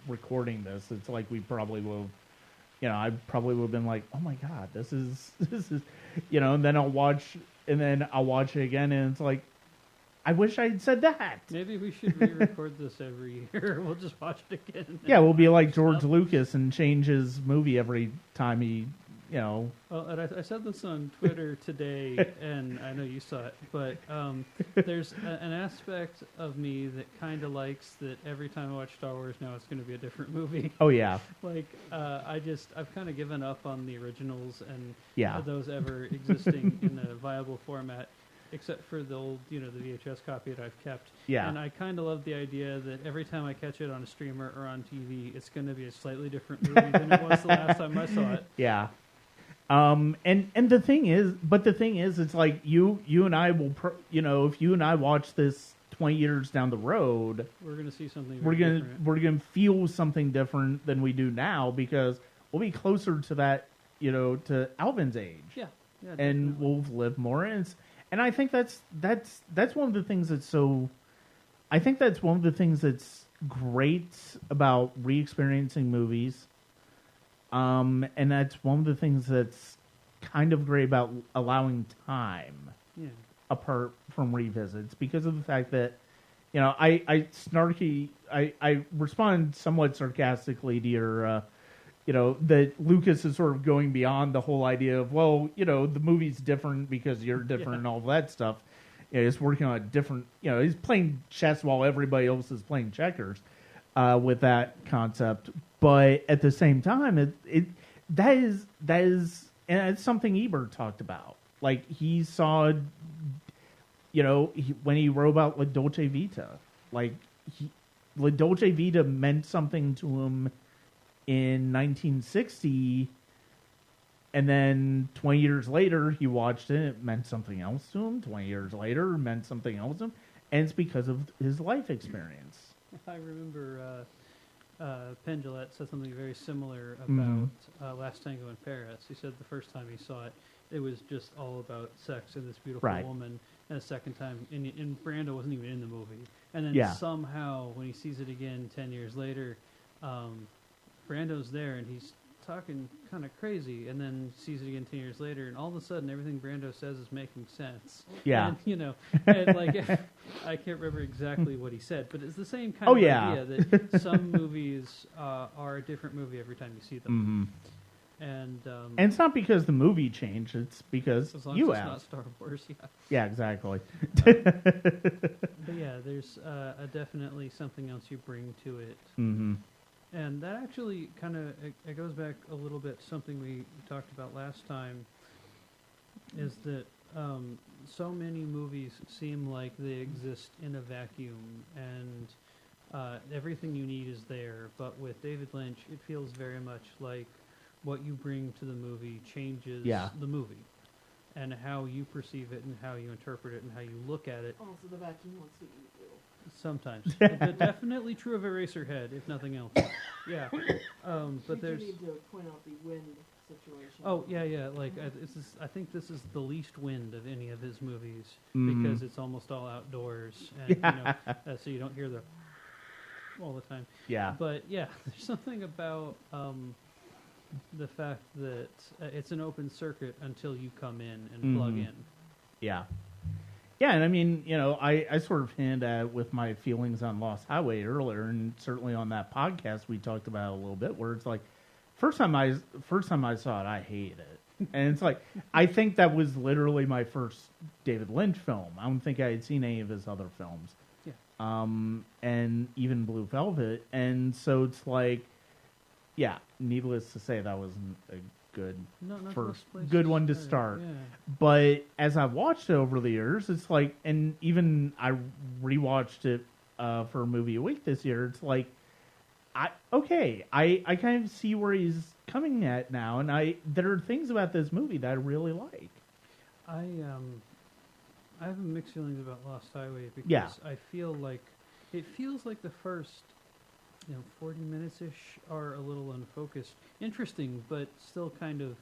recording this, it's like we probably will, I probably would have been like, oh my god, this is, and then I'll watch it again, and it's like, I wish I had said that. Maybe we should re-record this every year. We'll just watch it again. Yeah, we'll be like George Lucas and change his movie every time he. Well, and I said this on Twitter today, and I know you saw it, but there's an aspect of me that kind of likes that every time I watch Star Wars now it's going to be a different movie. Oh, yeah. Like, I've kind of given up on the originals and those ever existing in a viable format, except for the old, the VHS copy that I've kept. Yeah. And I kind of love the idea that every time I catch it on a streamer or on TV, it's going to be a slightly different movie than it was the last time I saw it. Yeah. And the thing is, it's like you and I will, if you and I watch this 20 years down the road, we're going to see something. We're going to feel something different than we do now because we'll be closer to that, to Alvin's age. Yeah. And we'll live more. And I think that's one of the things that's so. I think that's one of the things that's great about re-experiencing movies. And that's one of the things that's kind of great about allowing time apart from revisits because of the fact that, I respond somewhat sarcastically to your, that Lucas is sort of going beyond the whole idea of, well, the movie's different because you're different and all that stuff. He's working on a different, he's playing chess while everybody else is playing checkers with that concept. But at the same time, that is, and it's something Ebert talked about. Like he saw, when he wrote about La Dolce Vita, like La Dolce Vita meant something to him in 1960, and then 20 years later he watched it. It meant something else to him. 20 years later, it meant something else to him, and it's because of his life experience. I remember. Penn Jillette said something very similar about Last Tango in Paris. He said the first time he saw it, it was just all about sex and this beautiful woman. And the second time, and Brando wasn't even in the movie. And then somehow, when he sees it again 10 years later, Brando's there and he's talking kind of crazy, and then sees it again 10 years later, and all of a sudden everything Brando says is making sense. Yeah. And, and like, I can't remember exactly what he said, but it's the same kind of idea that some movies are a different movie every time you see them. Mm-hmm. And it's not because the movie changed, it's because as long you as have. It's not Star Wars, Yeah, exactly. But yeah, there's definitely something else you bring to it. Mm-hmm. And that actually kind of, it goes back a little bit to something we talked about last time, is that so many movies seem like they exist in a vacuum, and everything you need is there. But with David Lynch, it feels very much like what you bring to the movie changes the movie, and how you perceive it, and how you interpret it, and how you look at it. Also, the vacuum wants to eat you. Sometimes. But definitely true of Eraserhead, if nothing else. Yeah. But there's... You need to point out the wind situation. Oh, yeah. Like, I think this is the least wind of any of his movies, because it's almost all outdoors. And, so you don't hear the... all the time. Yeah. But, yeah, there's something about the fact that it's an open circuit until you come in and plug in. Yeah. Yeah, and I mean, I sort of hinted at with my feelings on Lost Highway earlier, and certainly on that podcast we talked about it a little bit, where it's like, first time I saw it, I hated it, and it's like, I think that was literally my first David Lynch film. I don't think I had seen any of his other films, Yeah. And even Blue Velvet. And so it's like, yeah, needless to say, that wasn't a good Not the first best place good one to start. Yeah. But as I've watched it over the years, it's like, and even I rewatched it for a movie a week this year. It's like, I kind of see where he's coming at now, and there are things about this movie that I really like. I have mixed feelings about Lost Highway because Yeah. I feel like it feels like the first 40 minutes ish are a little unfocused, interesting, but still kind of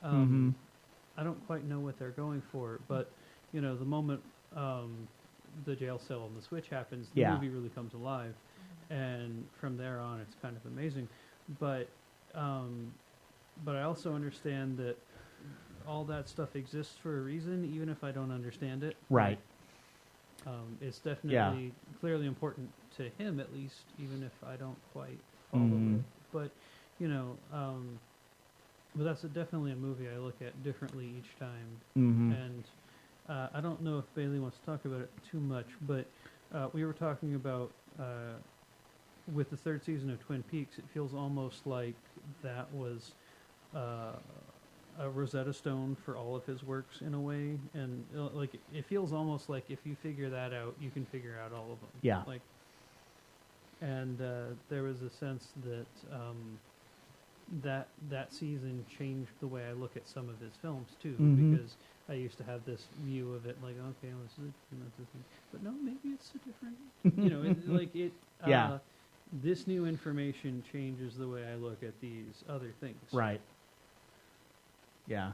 I don't quite know what they're going for. But the moment the jail cell and the switch happens, the movie really comes alive, and from there on, it's kind of amazing. But I also understand that all that stuff exists for a reason, even if I don't understand it. Right. It's definitely clearly important to him, at least, even if I don't quite follow it. But but that's definitely a movie I look at differently each time. And I don't know if Bailey wants to talk about it too much, but we were talking about with the third season of Twin Peaks, it feels almost like that was a Rosetta Stone for all of his works in a way, and like it feels almost like if you figure that out, you can figure out all of them. Yeah. And there was a sense that that season changed the way I look at some of his films too, because I used to have this view of it like, okay, well, this is but no, maybe it's a different, this new information changes the way I look at these other things. Right. Yeah.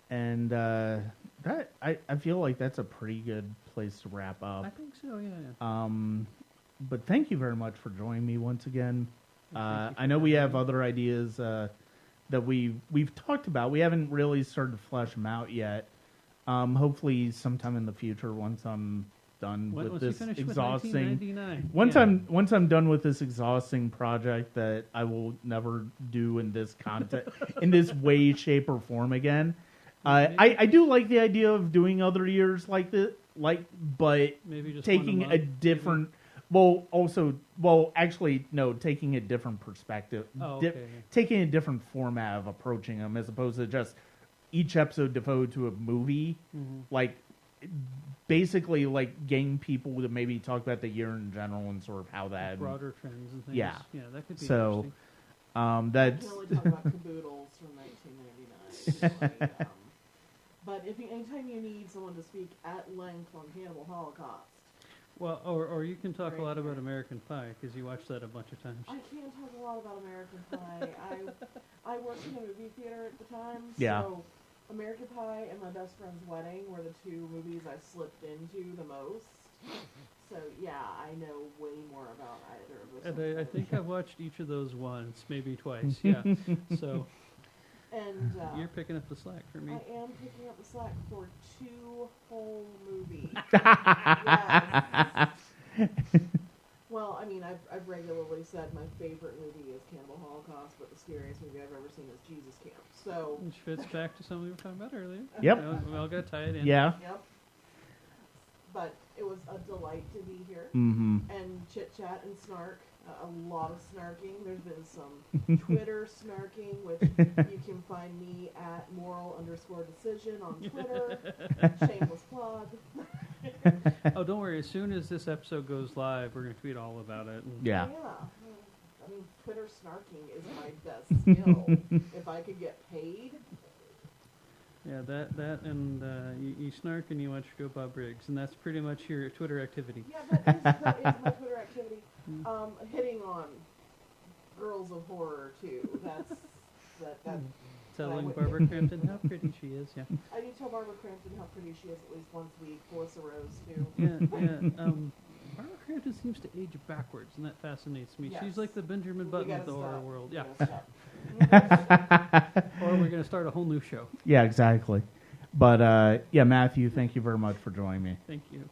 And that I feel like that's a pretty good place to wrap up. I think so, yeah. But thank you very much for joining me once again. Thank you I know we have other ideas that we've talked about. We haven't really started to flesh them out yet. Hopefully sometime in the future, once I'm done with this exhausting. Once I'm done with this exhausting project that I will never do in this content in this way, shape, or form again. I do like the idea of doing other years like this, but maybe just taking a different. Taking a different perspective, taking a different format of approaching them as opposed to just each episode devoted to a movie, basically getting people to maybe talk about the year in general and sort of how that broader trends and things. Yeah, that could be so. Interesting. That's. I can only talk about caboodles from 1999. But anytime you need someone to speak at length on Cannibal Holocaust. Well, or you can talk a lot about American Pie because you watched that a bunch of times. I can't talk a lot about American Pie. I worked in a movie theater at the time, Yeah. so American Pie and My Best Friend's Wedding were the two movies I slipped into the most. So yeah, I know way more about either of those. And I think I've watched each of those once, maybe twice. Yeah. So. And you're picking up the slack for me. I am picking up the slack for 2 whole movies. Yes. Well, I mean, I've regularly said my favorite movie is Cannibal Holocaust, but the scariest movie I've ever seen is Jesus Camp. So which fits back to something we were talking about earlier. Yep. We all got to tie it in. Yeah. Yep. But it was a delight to be here and chit chat and snark. A lot of snarking. There's been some Twitter snarking, which you can find me at moral_decision on Twitter. Shameless plug. Oh, don't worry. As soon as this episode goes live, we're going to tweet all about it. Yeah. I mean, Twitter snarking is my best skill. If I could get paid. Yeah, that and you snark and you watch Go Bob Briggs, and that's pretty much your Twitter activity. Yeah, that is my Twitter activity. Hitting on girls of horror too. That's telling Barbara Crampton how pretty she is. Yeah. I do tell Barbara Crampton how pretty she is at least once a week. Melissa Rose too. Yeah. Barbara Crampton seems to age backwards, and that fascinates me. Yes. She's like the Benjamin Button of the horror world. Yeah. Or we're going to start a whole new show. Yeah, exactly. But Matthew, thank you very much for joining me. Thank you.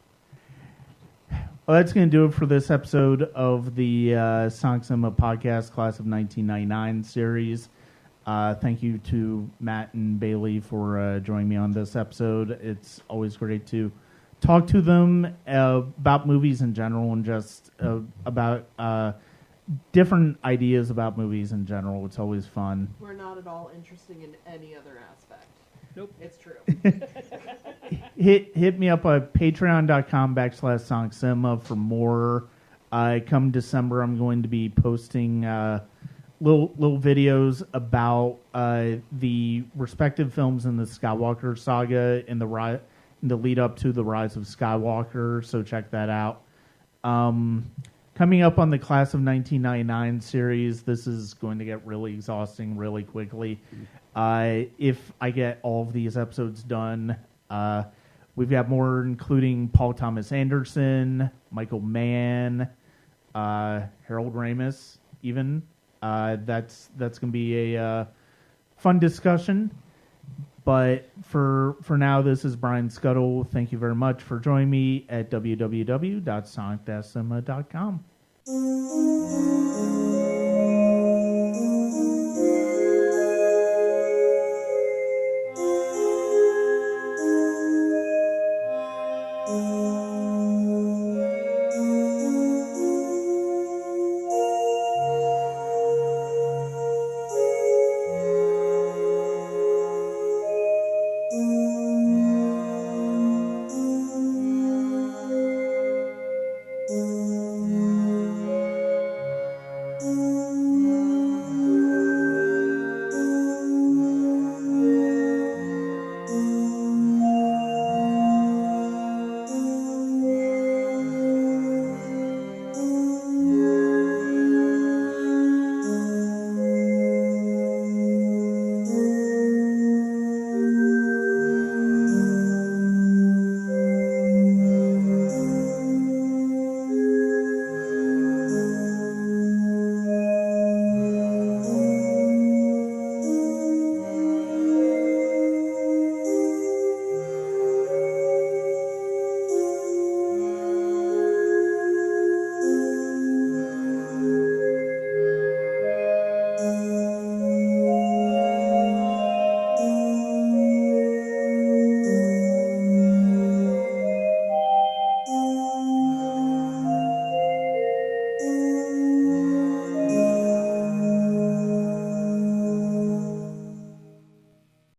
Well, that's going to do it for this episode of the Sonic Cinema Podcast Class of 1999 series. Thank you to Matt and Bailey for joining me on this episode. It's always great to talk to them about movies in general and just about different ideas about movies in general. It's always fun. We're not at all interesting in any other aspect. Nope. It's true. Hit me up at patreon.com/SonicCinema for more. Come December, I'm going to be posting little videos about the respective films in the Skywalker saga in the lead up to the Rise of Skywalker. So check that out. Coming up on the Class of 1999 series, this is going to get really exhausting really quickly. If I get all of these episodes done, we've got more, including Paul Thomas Anderson, Michael Mann, Harold Ramis, even. That's going to be a fun discussion. But for now, this is Brian Scuttle. Thank you very much for joining me at www.sonic-cinema.com.